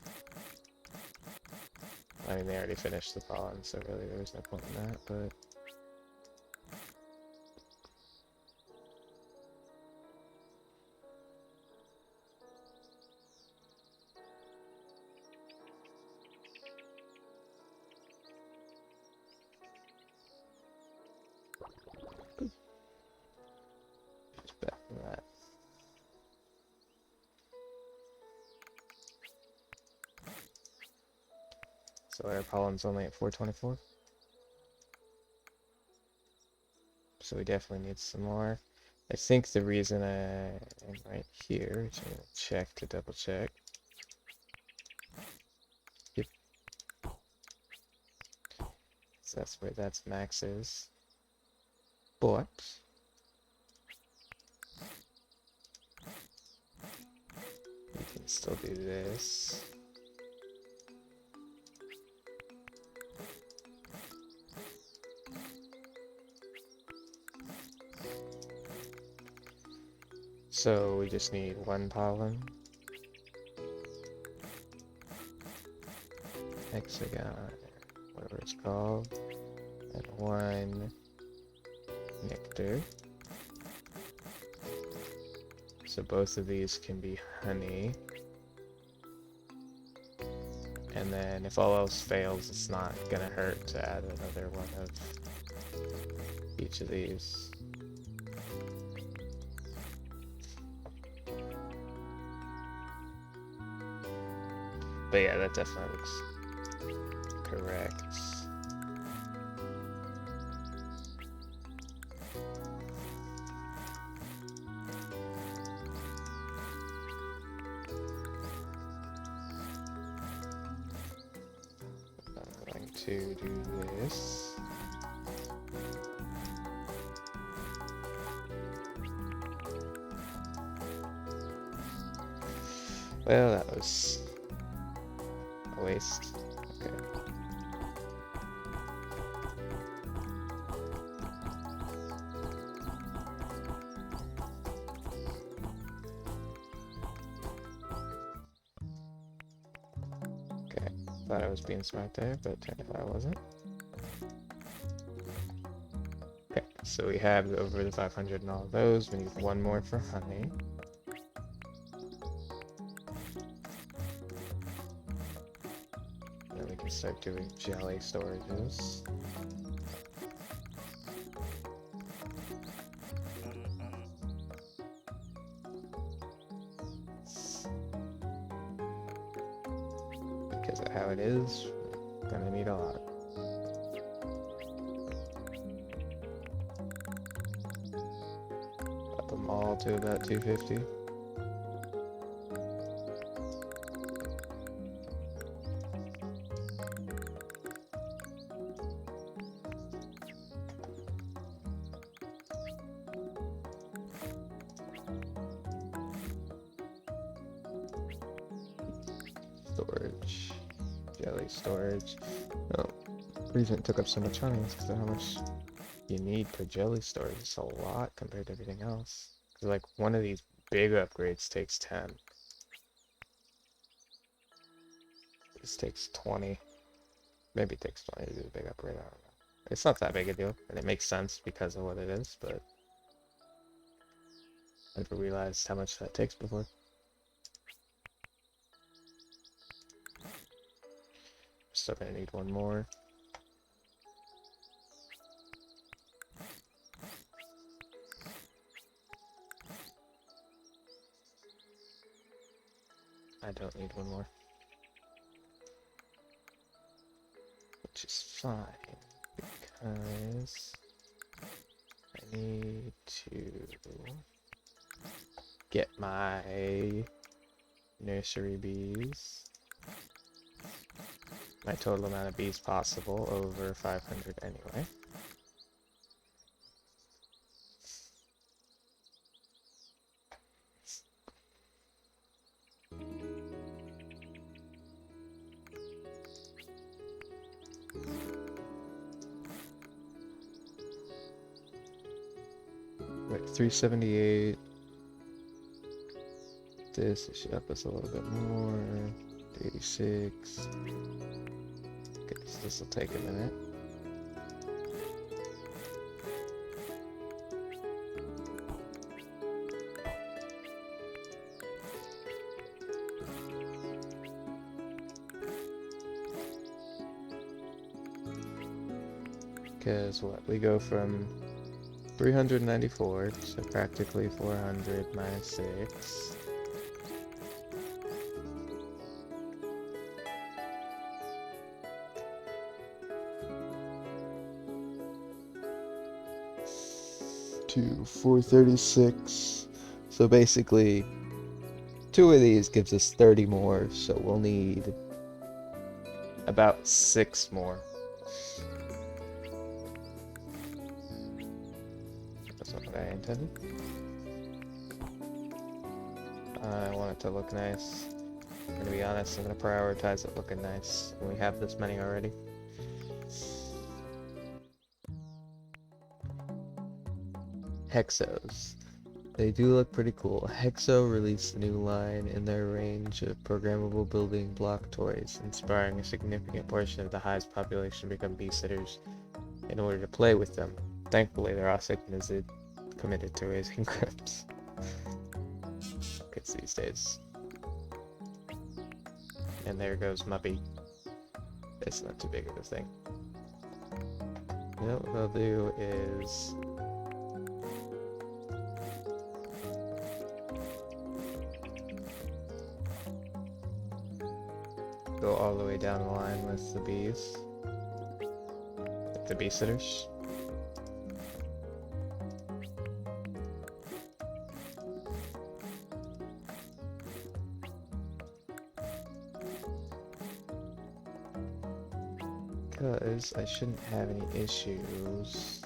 I mean, they already finished the pollen, so really there was no point in that, but... Just back from that. So our pollen's only at 424. So we definitely need some more. I think the reason I am right here, which I'm gonna check to double check. Yep. So that's where that's max is. But we can still do this. So we just need 1 pollen, hexagon, whatever it's called, and 1 nectar. So both of these can be honey. And then if all else fails, it's not gonna hurt to add another one of each of these. But yeah, that definitely looks correct. I'm going to do this. Well, that was a waste. Okay. Okay, thought I was being smart there, but turned out I wasn't. Okay, so we have over the 500 and all of those. We need one more for honey. Then we can start doing jelly storages. Because of how it is, we're gonna need a lot. Up them all to about 250. Storage. Jelly storage. Oh, the reason it took up so much honey is because of how much you need per jelly storage. It's a lot compared to everything else. Because like one of these big upgrades takes 10. This takes 20. Maybe it takes 20 to do the big upgrade, I don't know. It's not that big a deal, and it makes sense because of what it is, but I never realized how much that takes before. Still gonna need one more. I don't need one more. Which is fine, because I need to get my nursery bees, my total amount of bees possible, over 500 anyway. Wait, 378. This should up us a little bit more. 86. Okay, so this will take a minute. Because what? We go from 394 to practically 400 minus 6. To 436. So basically, 2 of these gives us 30 more, so we'll need about 6 more. That's not what I intended. I want it to look nice. I'm gonna be honest, I'm gonna prioritize it looking nice. And we have this many already. Hexos. They do look pretty cool. Hexo released a new line in their range of programmable building block toys, inspiring a significant portion of the Hive's population to become bee-sitters in order to play with them. Thankfully, they're also committed to raising crypts. Kids these days. And there goes Muppy. It's not too big of a thing. You know what I'll do is... go all the way down the line with the bees. With the bee sitters. Because I shouldn't have any issues.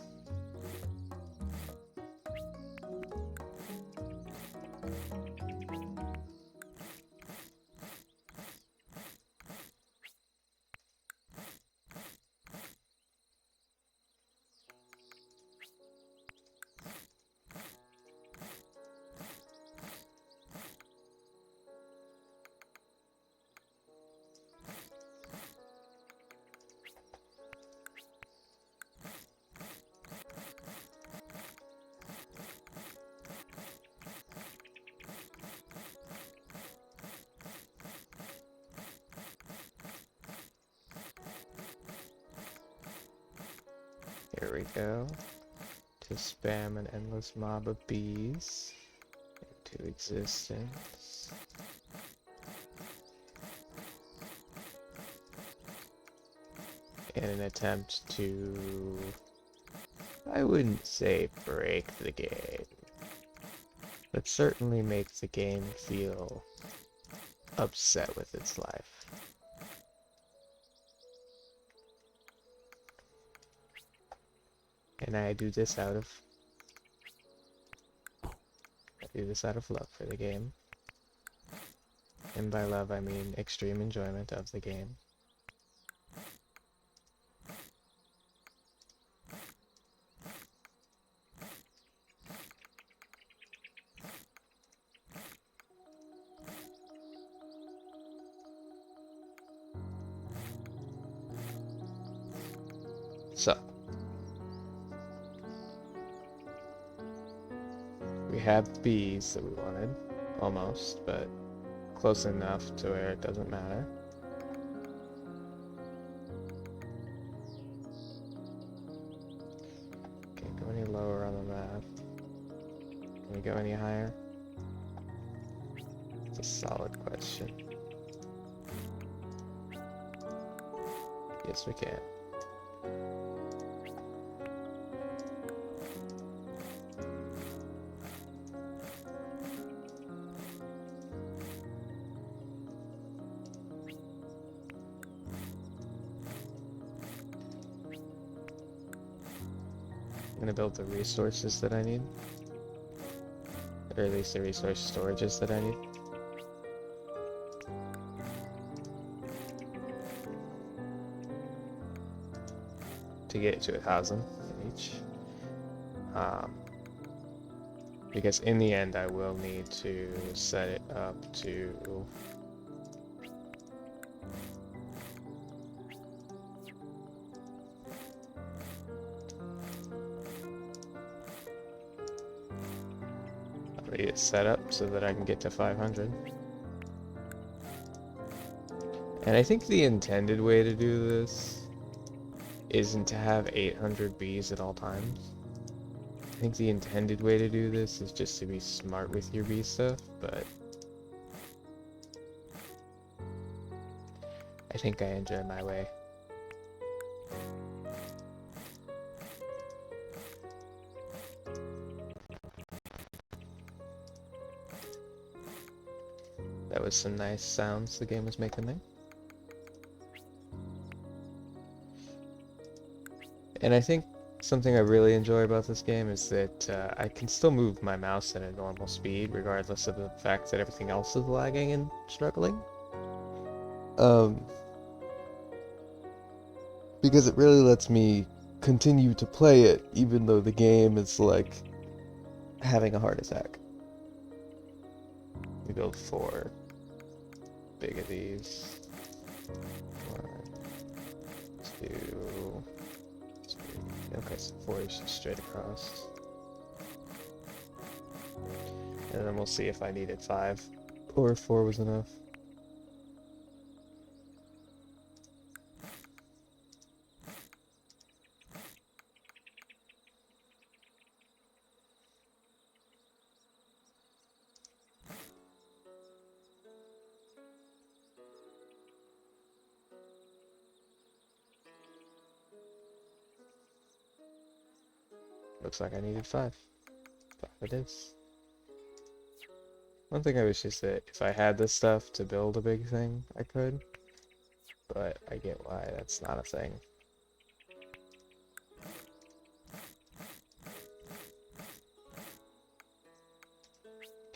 Here we go. To spam an endless mob of bees into existence. In an attempt to, I wouldn't say break the game, but certainly make the game feel upset with its life. And I do this out of love for the game. And by love I mean extreme enjoyment of the game. So, we have the bees that we wanted, almost, but close enough to where it doesn't matter. Can't go any lower on the map. Can we go any higher? It's a solid question. Yes, we can. I'm gonna build the resources that I need. Or at least the resource storages that I need. To get to 1,000 in each. Because in the end I will need to set it up to it set up so that I can get to 500. And I think the intended way to do this isn't to have 800 bees at all times. I think the intended way to do this is just to be smart with your bee stuff, but I think I enjoy my way. That was some nice sounds the game was making there. And I think something I really enjoy about this game is that I can still move my mouse at a normal speed regardless of the fact that everything else is lagging and struggling. Because it really lets me continue to play it even though the game is like having a heart attack. We build 4 big of these. 1, 2, 3. Okay, so 4 is just straight across. And then we'll see if I needed 5 or if 4 was enough. Looks like I needed 5. 5 it is. One thing I wish is that if I had this stuff to build a big thing, I could. But I get why that's not a thing.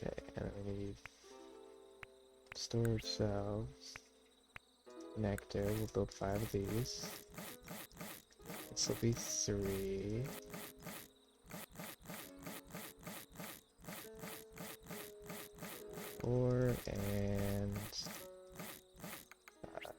Okay, and I need storage cells. Nectar, we'll build 5 of these. This will be 3. 4 and 5.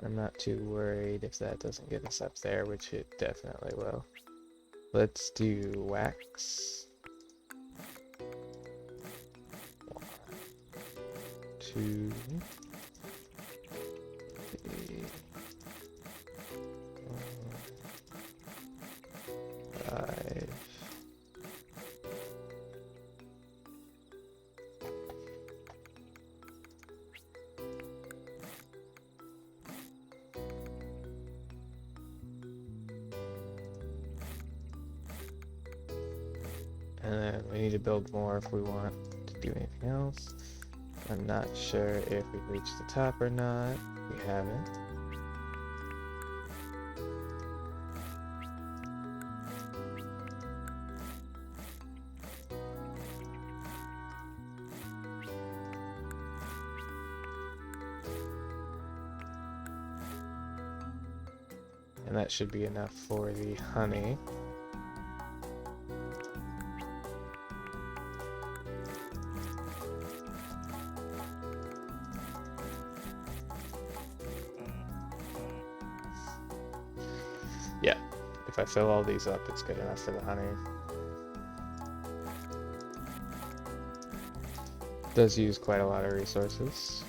I'm not too worried if that doesn't get us up there, which it definitely will. Let's do wax. 1, 2, 3, 4, 5. And then we need to build more if we want to do anything else. I'm not sure if we've reached the top or not. We haven't. And that should be enough for the honey. Yeah, if I fill all these up, it's good enough for the honey. It does use quite a lot of resources,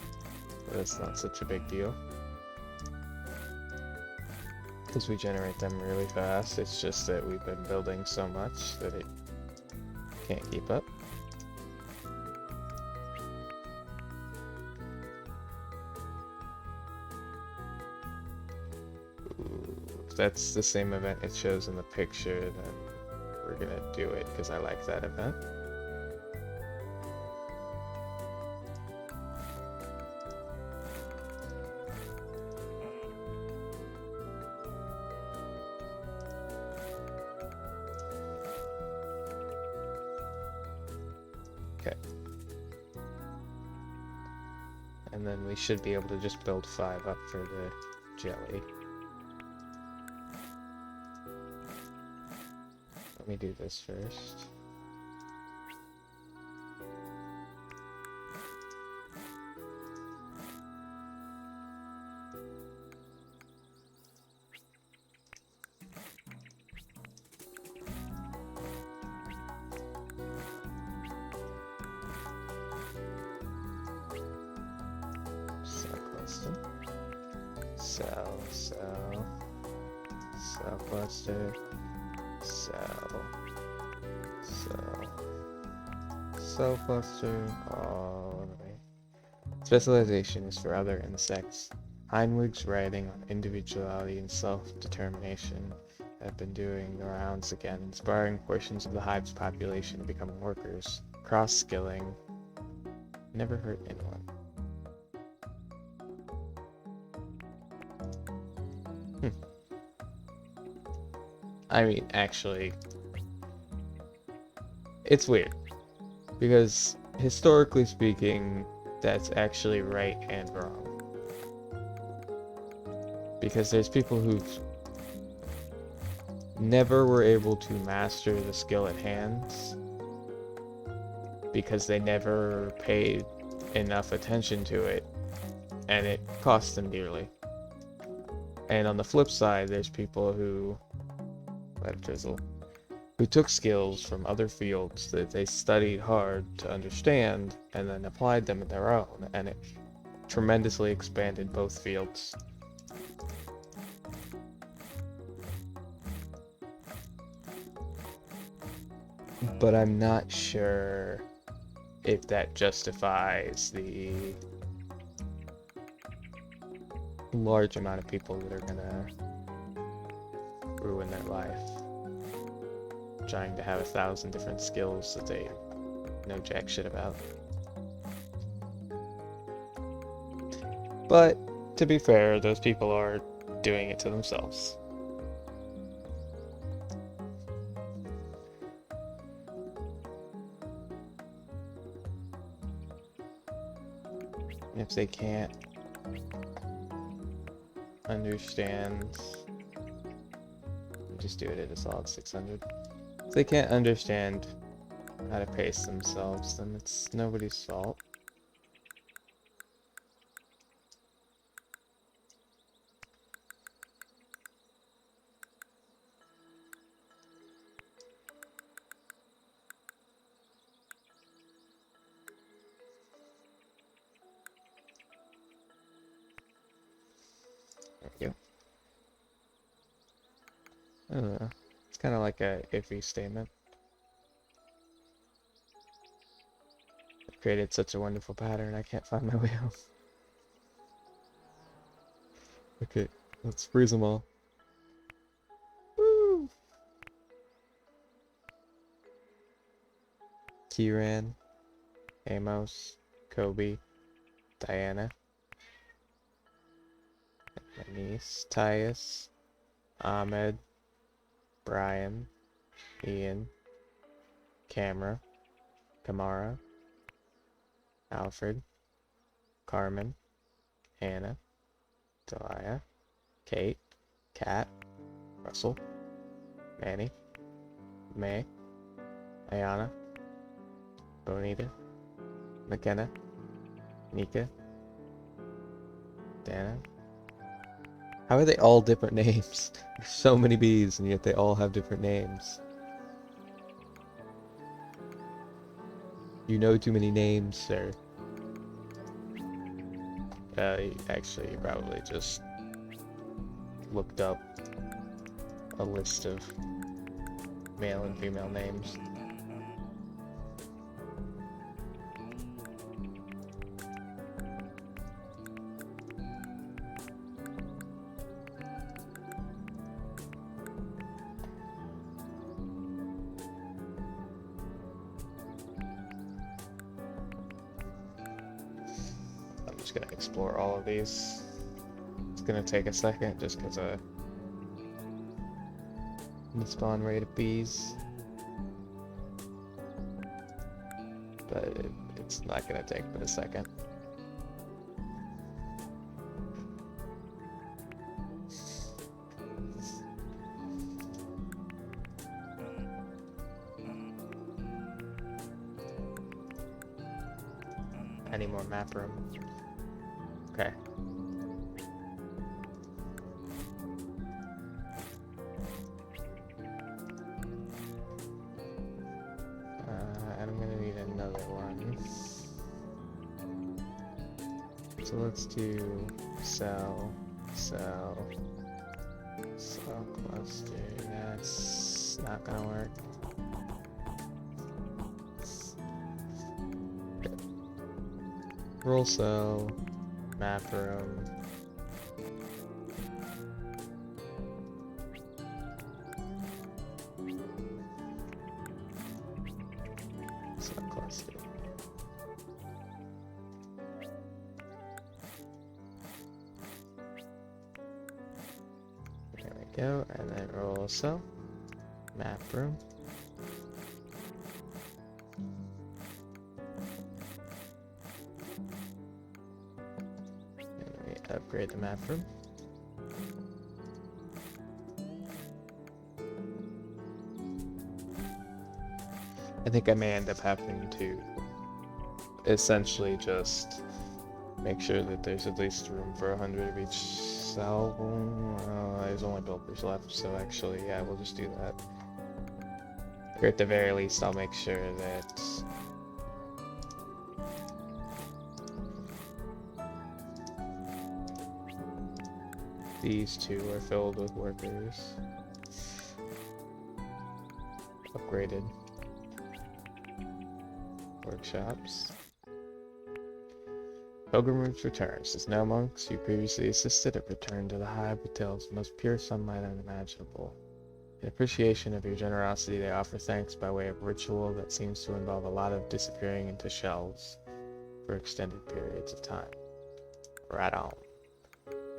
but it's not such a big deal, because we generate them really fast. It's just that we've been building so much that it can't keep up. If that's the same event it shows in the picture, then we're gonna do it because I like that event. Okay. And then we should be able to just build 5 up for the jelly. Let me do this first. Cell cluster. Cell cluster. Cell cluster all the way. Specialization is for other insects. Heinwig's writing on individuality and self-determination have been doing the rounds again, inspiring portions of the hive's population to become workers. Cross-skilling never hurt anyone. I mean, actually, it's weird, because historically speaking, that's actually right and wrong. Because there's people who never were able to master the skill at hand because they never paid enough attention to it, and it cost them dearly. And on the flip side, there's people who who took skills from other fields that they studied hard to understand and then applied them in their own, and it tremendously expanded both fields. But I'm not sure if that justifies the large amount of people that are gonna ruin their life trying to have 1,000 different skills that they know jack shit about. But to be fair, those people are doing it to themselves. If they can't understand, just do it at a solid 600. If they can't understand how to pace themselves, then it's nobody's fault. I don't know. It's kind of like a iffy statement. I've created such a wonderful pattern, I can't find my way home. Okay, let's freeze them all. Woo! Kieran, Amos, Kobe, Diana, my niece, Tyus, Ahmed, Brian, Ian, Kamara, Alfred, Carmen, Hannah, Delia, Kate, Kat, Russell, Manny, May, Ayana, Bonita, McKenna, Nika, Dana. How are they all different names? There's so many bees, and yet they all have different names. You know too many names, sir. Actually, you probably just looked up a list of male and female names. I'm just gonna explore all of these. It's gonna take a second just because of the spawn rate of bees. But it's not gonna take but a second. I need more map room. Okay. And I'm gonna need another one. So let's do cell cluster. That's not gonna work. Roll cell, map room. Cell cluster. There we go, and then roll cell, map room. Upgrade the map room. I think I may end up having to essentially just make sure that there's at least room for 100 of each cell. There's only builders left, so actually, yeah, we'll just do that. Or at the very least, I'll make sure that these two are filled with workers. Upgraded workshops. Pilgrimage returns. As now monks you previously assisted have returned to the Hive with tales of most pure sunlight unimaginable. In appreciation of your generosity, they offer thanks by way of ritual that seems to involve a lot of disappearing into shells for extended periods of time. Right on.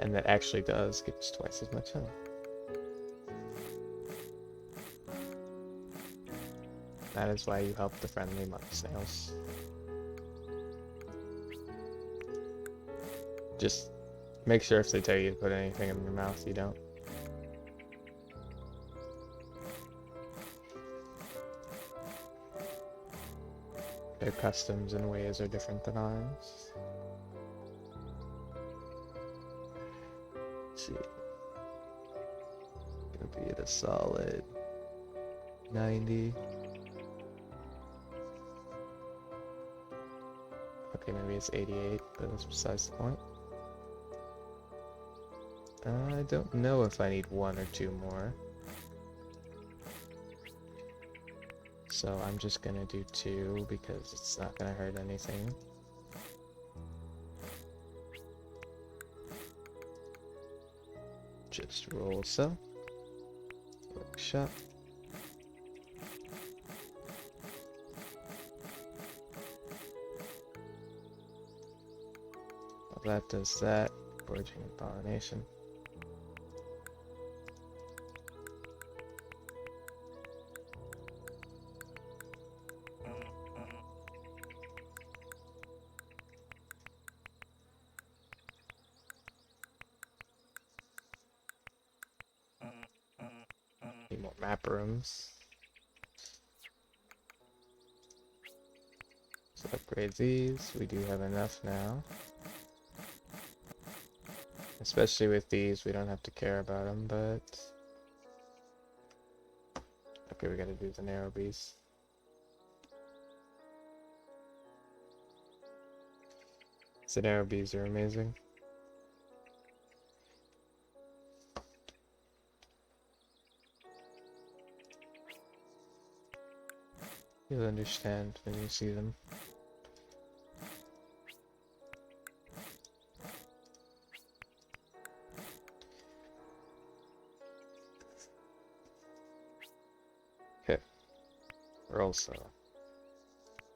And that actually does give us twice as much health. That is why you help the friendly monk snails. Just make sure if they tell you to put anything in your mouth, you don't. Their customs and ways are different than ours. Let's see. Gonna be at a solid 90. Okay, maybe it's 88, but that's besides the point. I don't know if I need one or two more. So I'm just gonna do 2 because it's not gonna hurt anything. Just roll cell. Workshop. Well, that does that. Foraging and pollination. Need more map rooms. So upgrade these. We do have enough now. Especially with these, we don't have to care about them, but... Okay, we gotta do the narrow bees. The narrow bees are amazing. You'll understand when you see them. Okay. We're also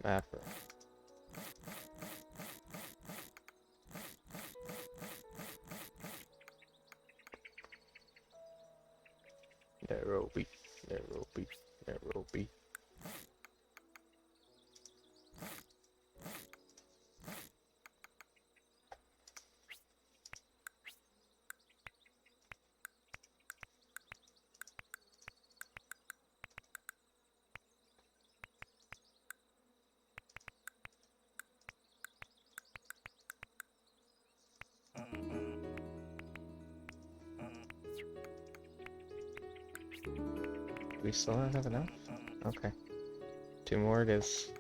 mapper. Nairobi, Nairobi, Nairobi. We still don't have enough? Okay. 2 more it is.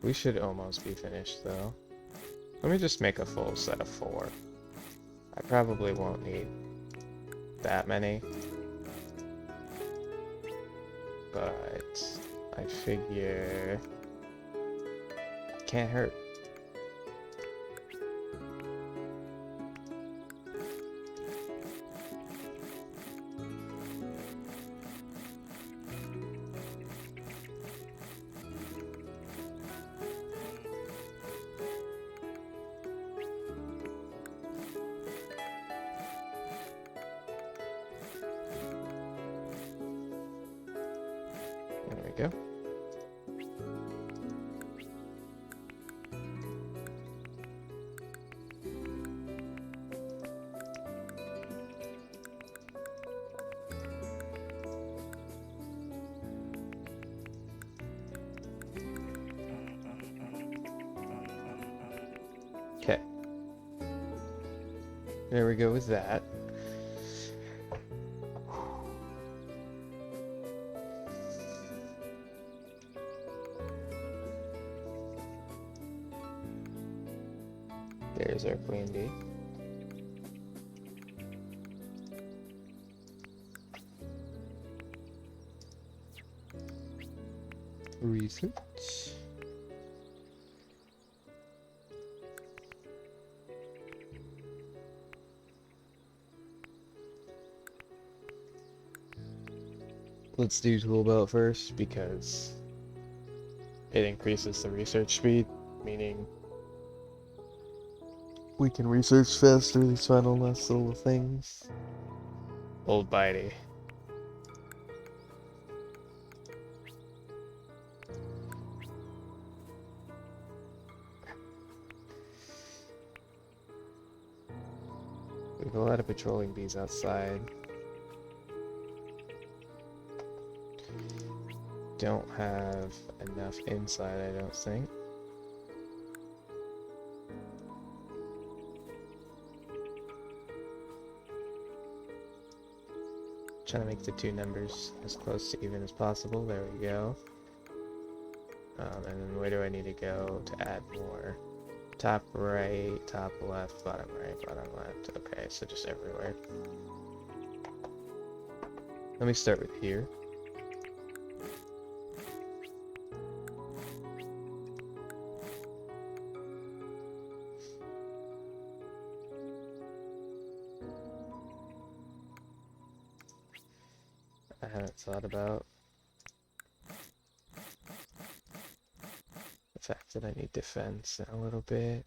We should almost be finished though. Let me just make a full set of 4. I probably won't need that many. But I figure can't hurt. There we go. Okay. There we go with that. There's our queen bee. Research. Let's do tool belt first because it increases the research speed, meaning we can research faster these final last little things. Old bitey. We have a lot of patrolling bees outside. Don't have enough inside, I don't think. Trying to make the 2 numbers as close to even as possible. There we go. And then where do I need to go to add more? Top right, top left, bottom right, bottom left. Okay, so just everywhere. Let me start with here. I haven't thought about the fact that I need defense in a little bit.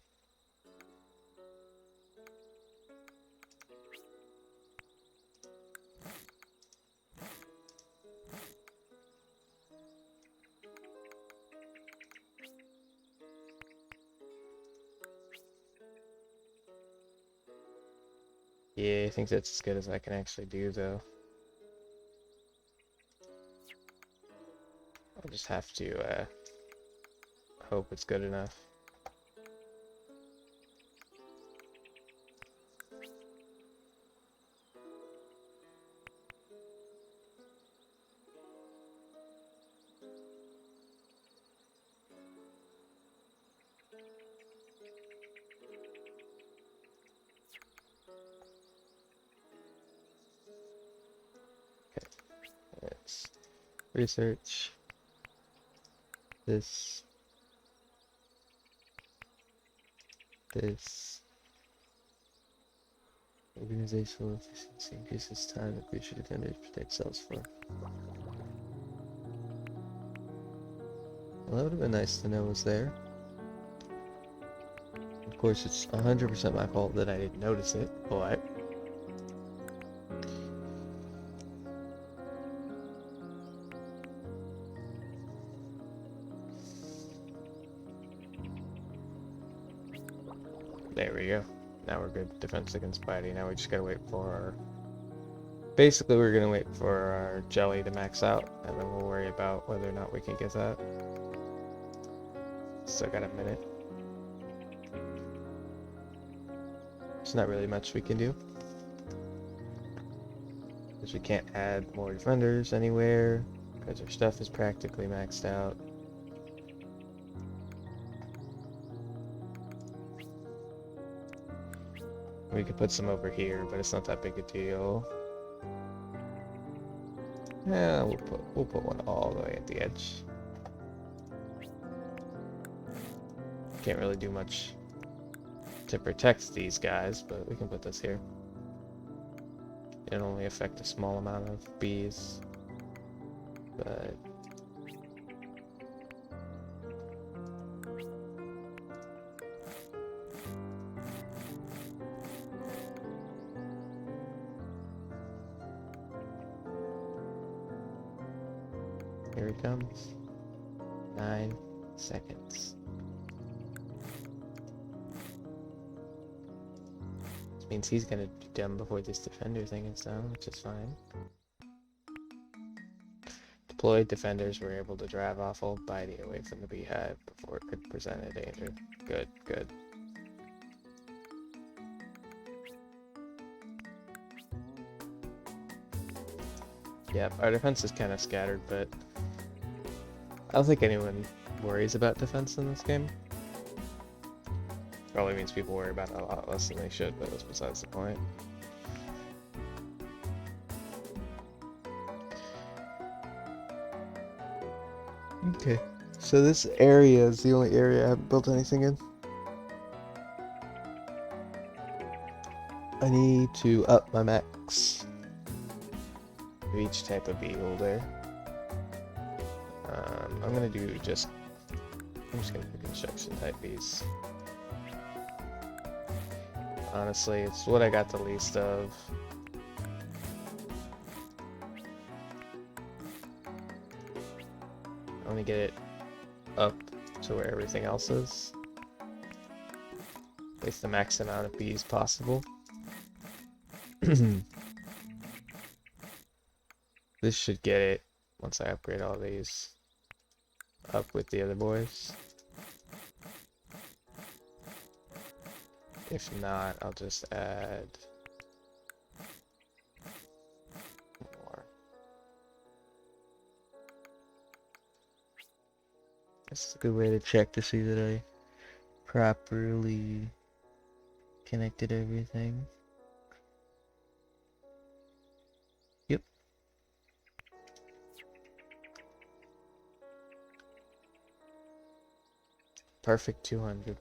Yeah, I think that's as good as I can actually do, though. I'll just have to hope it's good enough. Let's research this, organizational efficiency increases time that we should defenders protect cells for. Well, that would have been nice to know was there. Of course, it's 100% my fault that I didn't notice it, but there we go. Now we're good. Defense against Spidey. Now we just gotta wait for our... Basically, we're gonna wait for our jelly to max out, and then we'll worry about whether or not we can get that. Still got a minute. There's not really much we can do, because we can't add more defenders anywhere, because our stuff is practically maxed out. We could put some over here, but it's not that big a deal. Yeah, we'll put one all the way at the edge. Can't really do much to protect these guys, but we can put this here. It'll only affect a small amount of bees, but here he comes. 9 seconds. This means he's gonna be done before this defender thing is done, which is fine. Deployed defenders were able to drive off old Bitey away from the beehive before it could present a danger. Good, good. Yep, our defense is kind of scattered, but I don't think anyone worries about defense in this game. Probably means people worry about it a lot less than they should, but that's besides the point. Okay, so this area is the only area I haven't built anything in. I need to up my max of each type of beetle there. I'm gonna do I'm just gonna do construction type bees. Honestly, it's what I got the least of. I want to get it up to where everything else is. At least the max amount of bees possible. This should get it once I upgrade all these up with the other boys. If not, I'll just add more. This is a good way to check to see that I properly connected everything. Yep. Perfect 200.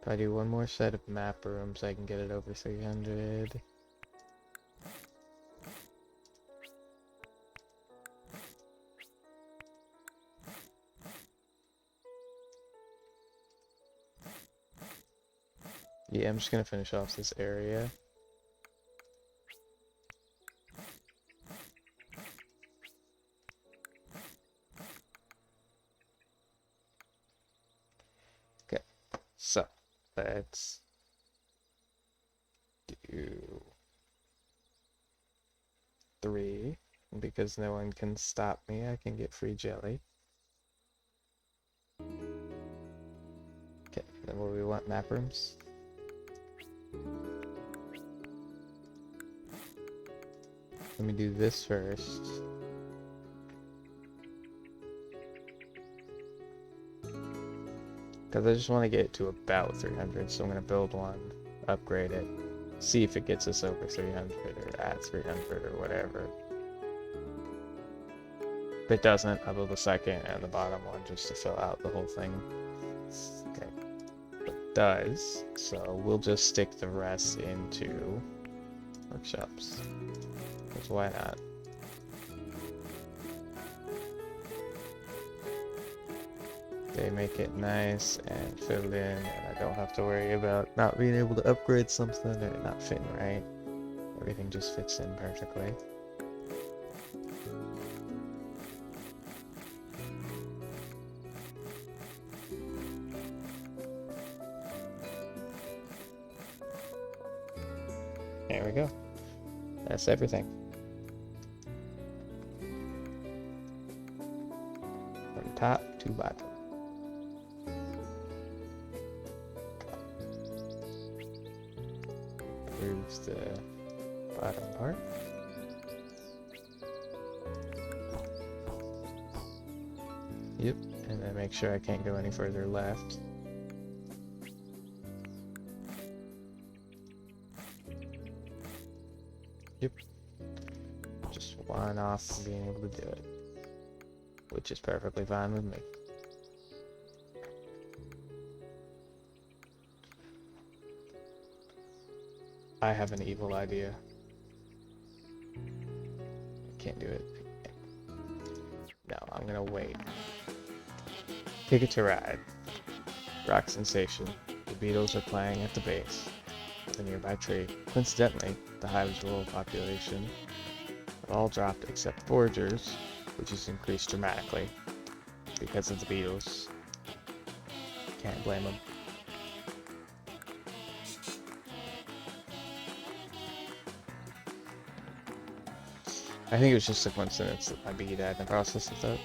Probably I do one more set of map rooms, I can get it over 300. Yeah, I'm just gonna finish off this area. Okay, so let's do 3. Because no one can stop me, I can get free jelly. Okay, then what do we want? Map rooms? Let me do this first. Because I just want to get it to about 300, so I'm going to build one, upgrade it, see if it gets us over 300 or at 300 or whatever. If it doesn't, I'll build the second and the bottom one just to fill out the whole thing. Okay, it does, so we'll just stick the rest into workshops. Because why not? They make it nice and filled in, and I don't have to worry about not being able to upgrade something or not fitting right. Everything just fits in perfectly. There we go. That's everything. From top to bottom. Proves the bottom part. Yep, and then make sure I can't go any further left. Yep. Just one off from being able to do it. Which is perfectly fine with me. I have an evil idea. Can't do it. No, I'm gonna wait. Ticket to Ride. Rock Sensation. The Beatles are playing at the base of a nearby tree. Coincidentally, the Hive's rural population have all dropped except foragers, which has increased dramatically because of the Beatles. Can't blame them. I think it was just a coincidence that my bee died in the process of that.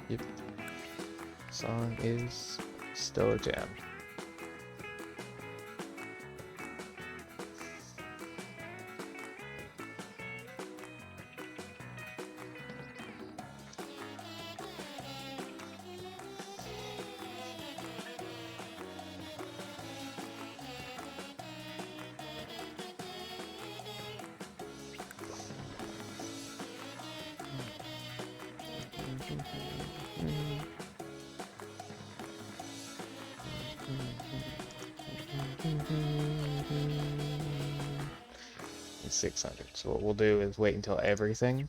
Yep. Song is still a jam. And 600. So what we'll do is wait until everything,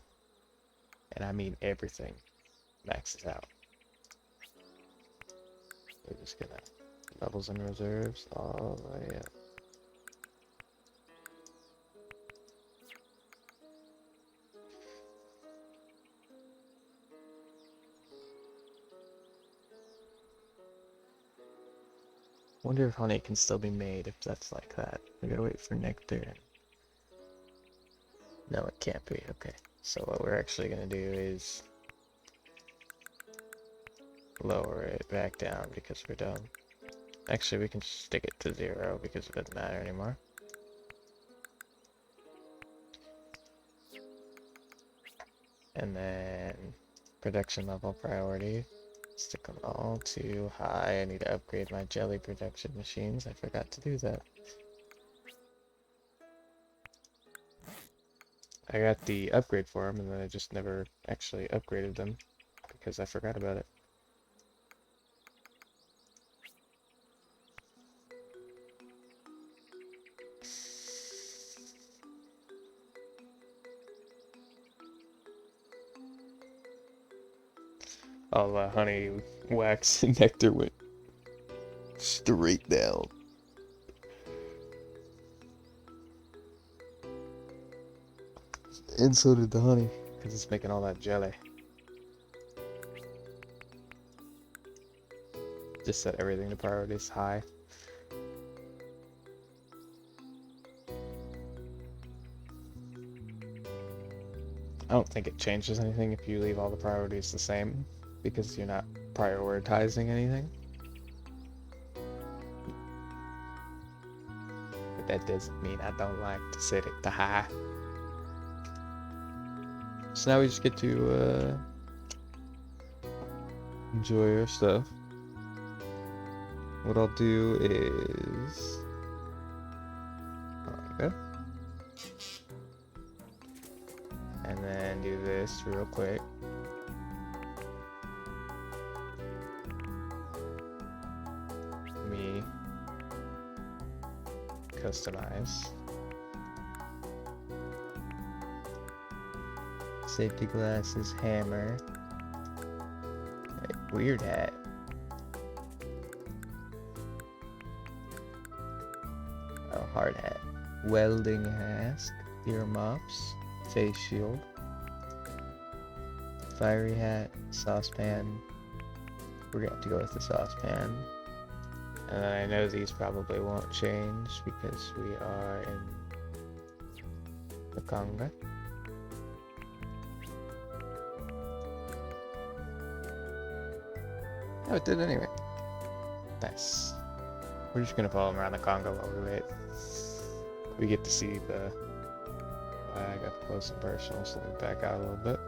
and I mean everything, maxes out. We're just gonna levels and reserves all the way up. Wonder if honey can still be made if that's like that. We gotta wait for nectar. No, it can't be. Okay. So what we're actually gonna do is lower it back down because we're done. Actually, we can stick it to 0 because it doesn't matter anymore. And then production level priority. Stick them all too high. I need to upgrade my jelly production machines. I forgot to do that. I got the upgrade for them, and then I just never actually upgraded them because I forgot about it. All the honey, wax, and nectar went straight down. And so did the honey, because it's making all that jelly. Just set everything to priorities high. I don't think it changes anything if you leave all the priorities the same, because you're not prioritizing anything. But that doesn't mean I don't like to set it to high. So now we just get to enjoy our stuff. What I'll do is manga, and then do this real quick. Me customize safety glasses, hammer, weird hat. Oh, hard hat. Welding mask, ear muffs, face shield, fiery hat, saucepan. We're gonna have to go with the saucepan. And I know these probably won't change because we are in the Conga. Oh, it did anyway. Nice. We're just gonna follow him around the Congo while we wait. We get to see the flag up close and personal, so let me back out a little bit.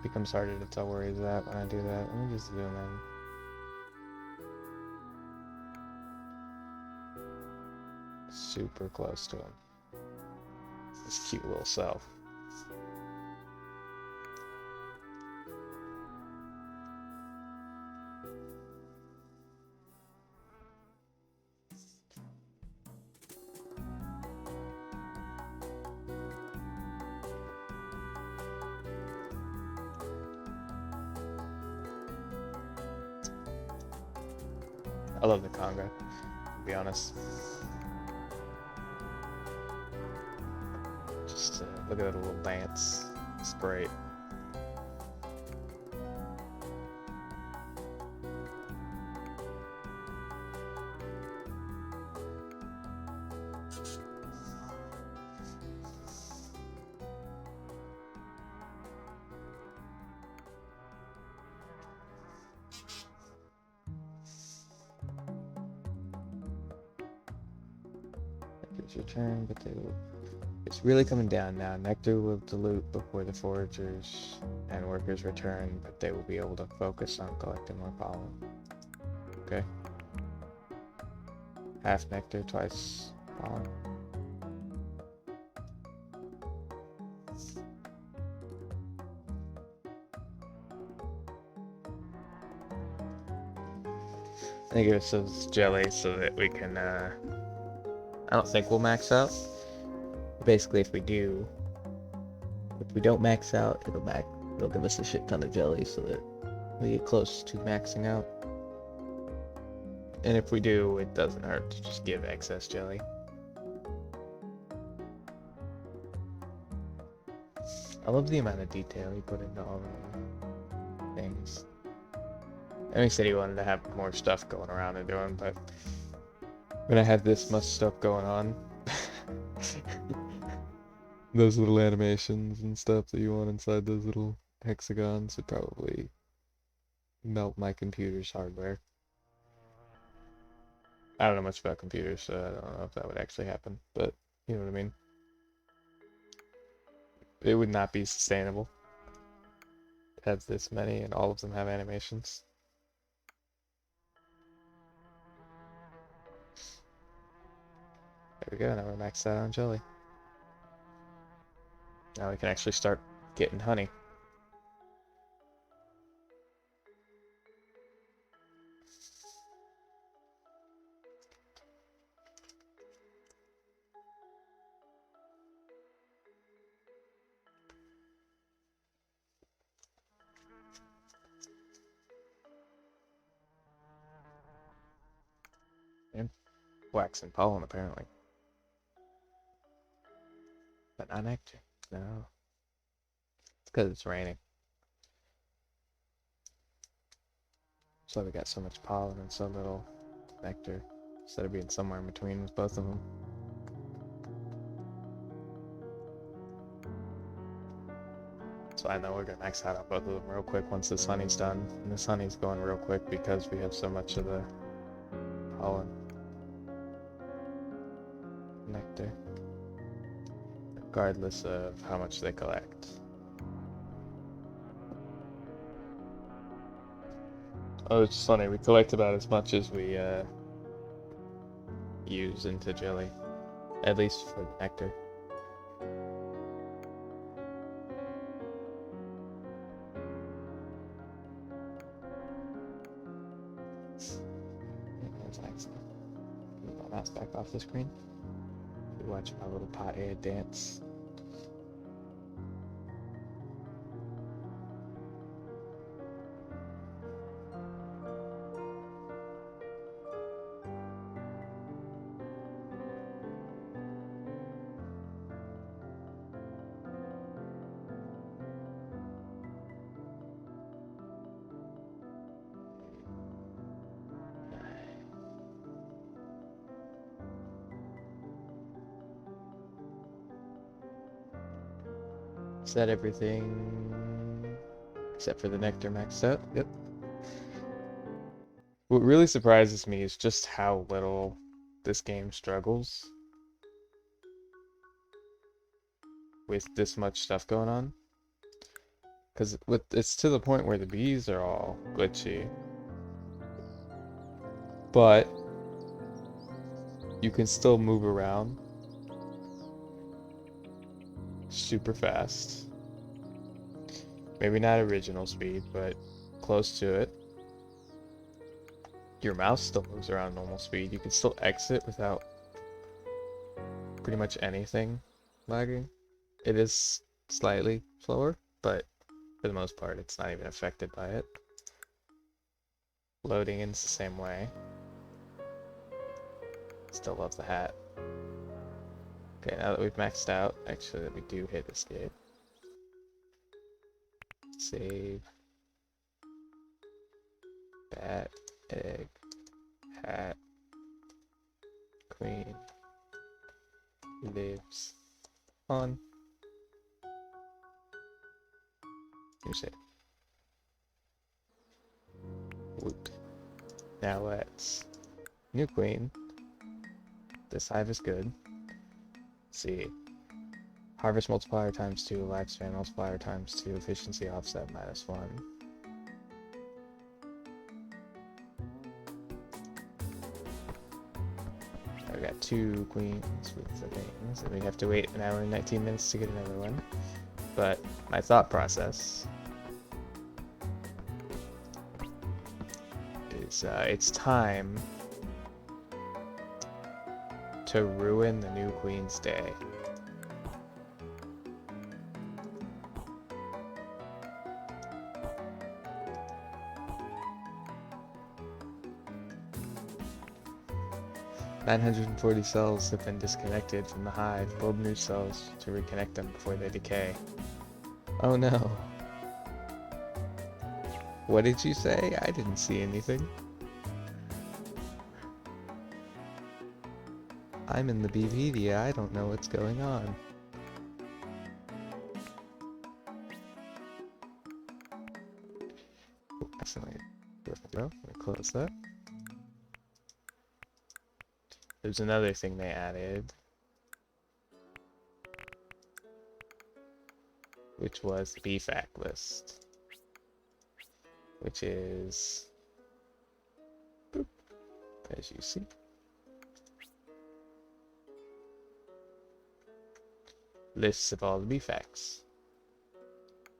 Becomes harder to tell where he's at when I do that. Let me just zoom in. Super close to him. His cute little self. I love the Conga, to be honest. Just look at that little dance. It's great. It's your turn, but it's really coming down now. Nectar will dilute before the foragers and workers return, but they will be able to focus on collecting more pollen. Okay. Half nectar, twice pollen. I think it says jelly so that we can, I don't think we'll max out. Basically, if we don't max out, it'll give us a shit ton of jelly so that we get close to maxing out. And if we do, it doesn't hurt to just give excess jelly. I love the amount of detail he put into all the things. And he said he wanted to have more stuff going around and doing, but when I had this much stuff going on, those little animations and stuff that you want inside those little hexagons would probably melt my computer's hardware. I don't know much about computers, so I don't know if that would actually happen, but you know what I mean. It would not be sustainable to have this many and all of them have animations. There we go, now we're maxed out on jelly. Now we can actually start getting honey. And wax and pollen, apparently. But not nectar. No. It's because it's raining. That's why we got so much pollen and so little nectar. Instead of being somewhere in between with both of them. So I know we're gonna max out on both of them real quick once this honey's done. And this honey's going real quick because we have so much of the pollen. Nectar. Regardless of how much they collect. Oh, it's funny, we collect about as much as we use into jelly. At least for nectar. Move my mouse back off the screen. Watch my little pothead dance. Is that everything? Except for the nectar maxed out? Yep. What really surprises me is just how little this game struggles with this much stuff going on. Because it's to the point where the bees are all glitchy. But you can still move around super fast. Maybe not original speed, but close to it. Your mouse still moves around normal speed. You can still exit without pretty much anything lagging. It is slightly slower, but for the most part, it's not even affected by it. Loading in's the same way. Still love the hat. Okay, now that we've maxed out, actually, that we do hit escape. Save. Bat, egg, hat, queen, lives on. Here's it. Woot. Now let's new queen. This hive is good. Let's see. Harvest multiplier times 2, lifespan multiplier times 2, efficiency offset -1. I got 2 queens with the things, and we have to wait an hour and 19 minutes to get another one. But my thought process is it's time to ruin the new queen's day. "940 cells have been disconnected from the hive. Build new cells to reconnect them before they decay." Oh no. What did you say? I didn't see anything. I'm in the BVedia, I don't know what's going on. Oh, accidentally. Let me close that. There's another thing they added. which was the BFAC list, which is, boop, as you see, lists of all the BFACs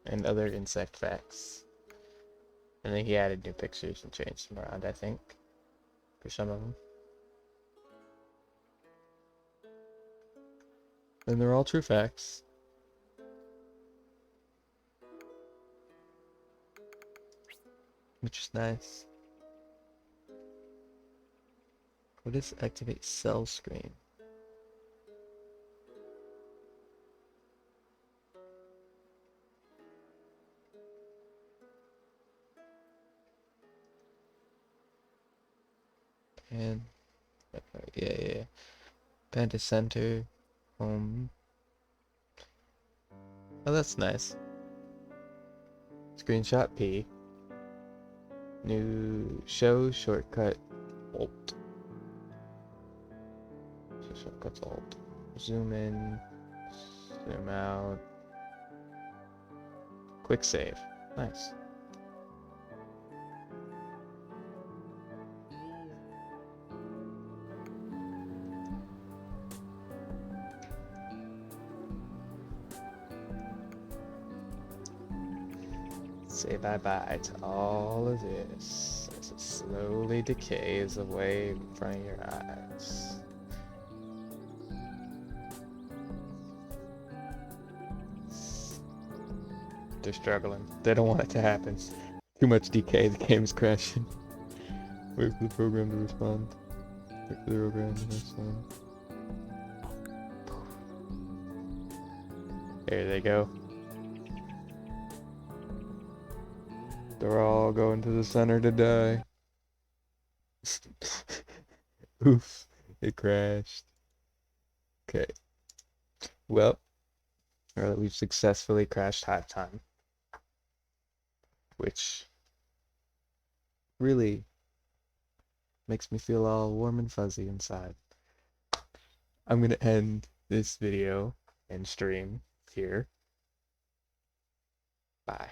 and other insect facts. And then he added new pictures and changed them around, I think, for some of them. And they're all true facts. Which is nice. What is activate cell screen? And yeah. Panda center. Home. Oh, that's nice. Screenshot P. New show shortcut Alt. So shortcuts Alt. Zoom in. Zoom out. Quick save. Nice. Say bye-bye to all of this as it slowly decays away in front of your eyes. They're struggling. They don't want it to happen. Too much decay, the game's crashing. Wait for the program to respond. Wait for the program to respond. There they go. They're all going to the center to die. Oof, it crashed. Okay. Well, we've successfully crashed Hive Time, which really makes me feel all warm and fuzzy inside. I'm gonna end this video and stream here. Bye.